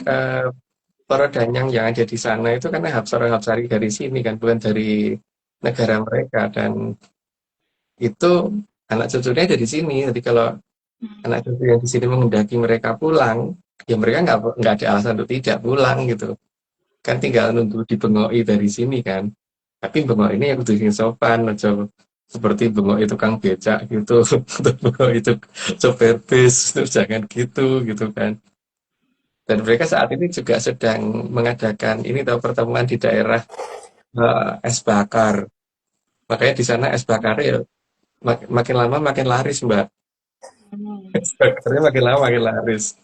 para danyang yang ada di sana itu kan Hapsara-Hapsari dari sini kan bukan dari negara mereka dan itu anak cucunya dari sini. Jadi kalau anak cucu yang di sini menghendaki mereka pulang, ya mereka nggak ada alasan untuk tidak pulang gitu. Kan tinggal nunggu dibengoi dari sini kan. Tapi bengok ini yang kudu sing sopan, aja seperti bengok itu tukang becak gitu, atau bengok itu sopir bis, jangan gitu kan. Dan mereka saat ini juga sedang mengadakan ini tahu pertemuan di daerah es bakar. Makanya di sana es bakar ya makin lama makin laris, Mbak. Es bakarnya makin lama makin laris.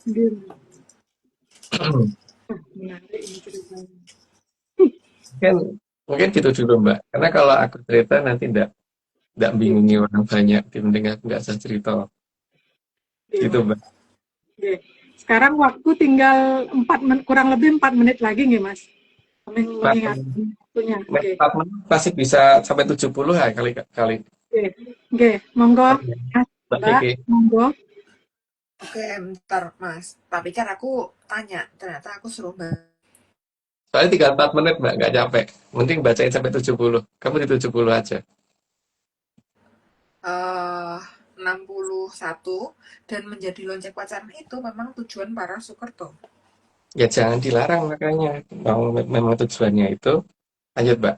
Gitu. Menarik ini ceritanya. Mungkin mungkin gitu dulu, Mbak. Karena kalau aku cerita nanti ndak bingungi orang banyak, mending aku nggak usah cerita. Iya, Gitu, Mas. Mbak. Oke. Sekarang waktu tinggal kurang lebih 4 menit lagi nih Mas. Kami 4 mengingat waktunya. Oke. 4 menit masih bisa sampai 70 ya kali kali. Oke. Oke. Monggo, Oke. Mas, Mbak Mbak, Kiki. monggo. Oke, bentar Mas. Tapi kan aku tanya, ternyata aku suruh Mbak. Soalnya tinggal 4 menit, Mbak, nggak capek. Mending bacain sampai 70. Kamu di 70 aja. 61 dan menjadi lonceng pacaran itu memang tujuan para Soekerto. Ya jangan dilarang makanya. Memang tujuannya itu. Lanjut, Mbak.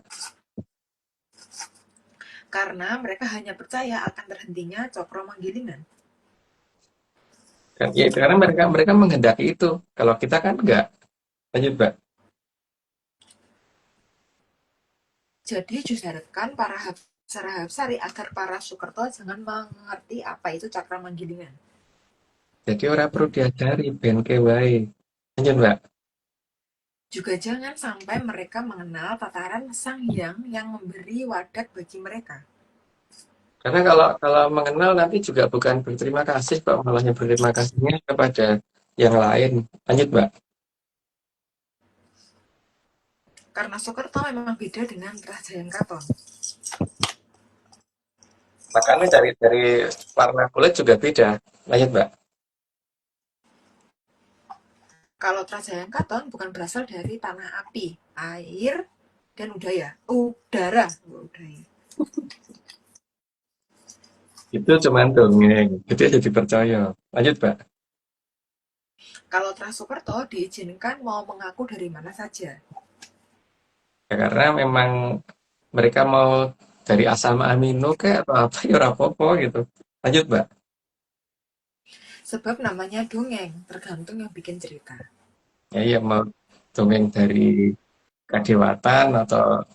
Karena mereka hanya percaya akan terhentinya Cokro Manggilingan. Ya, karena mereka mereka menghendaki itu. Kalau kita kan enggak. Lanjut, Mbak. Jadi disyaratkan para Rahapsari agar para Sukerto jangan mengerti apa itu cakra manggilingan. Jadi ora perlu diajari, ben ke wae. Lanjut, Mbak. Juga jangan sampai mereka mengenal tataran Sang Hyang yang memberi wadat bagi mereka. Karena kalau mengenal nanti juga bukan berterima kasih, Pak, malahnya berterima kasihnya kepada yang lain. Lanjut, Mbak. Karena Sukerto memang beda dengan Kerajaan Katon. Makanya dari warna kulit juga beda. Lanjut, Mbak. Kalau Kerajaan Katon bukan berasal dari tanah api, air, dan udara. Itu cuma dongeng. Itu jadi percaya. Lanjut, Mbak. Kalau Sukerto diizinkan mau mengaku dari mana saja. Ya, karena memang mereka mau dari asam amino kayak atau apa ya ora apa-apa gitu. Lanjut, Mbak. Sebab namanya dongeng, tergantung yang bikin cerita. Ya iya mau dongeng dari kadewatan atau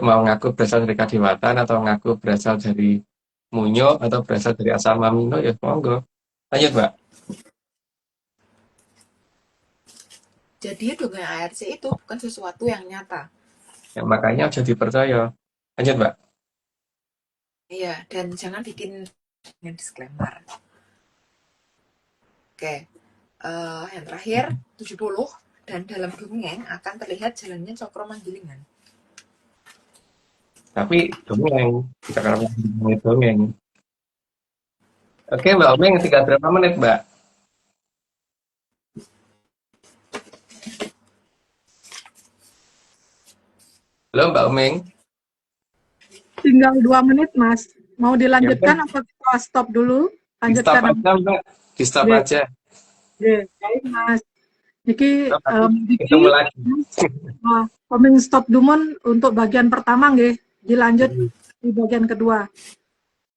mau ngaku berasal dari kadewatan atau ngaku berasal dari munyo atau berasal dari asam amino ya monggo. Lanjut, Mbak. Jadi dongeng ARC itu bukan sesuatu yang nyata. Ya, makanya harus dipercaya. Lanjut, Mbak. Iya, dan jangan bikin disclaimer. Oke, yang terakhir 70 dan dalam dongeng akan terlihat jalannya cokro manggilingan. Tapi dongeng, sekarang dongeng. Oke, Mbak Omeng, tinggal berapa menit, Mbak? Halo, Mbak Omeng. Tinggal 2 menit, Mas. Mau Ya, dilanjutkan atau kita stop dulu? di stop Lanjutkan. aja, Mbak. Di stop Oke. aja. Oke, baik, Mas. Niki, Ketemu lagi. Komeng stop dumon untuk bagian pertama nggih. Dilanjut di bagian kedua.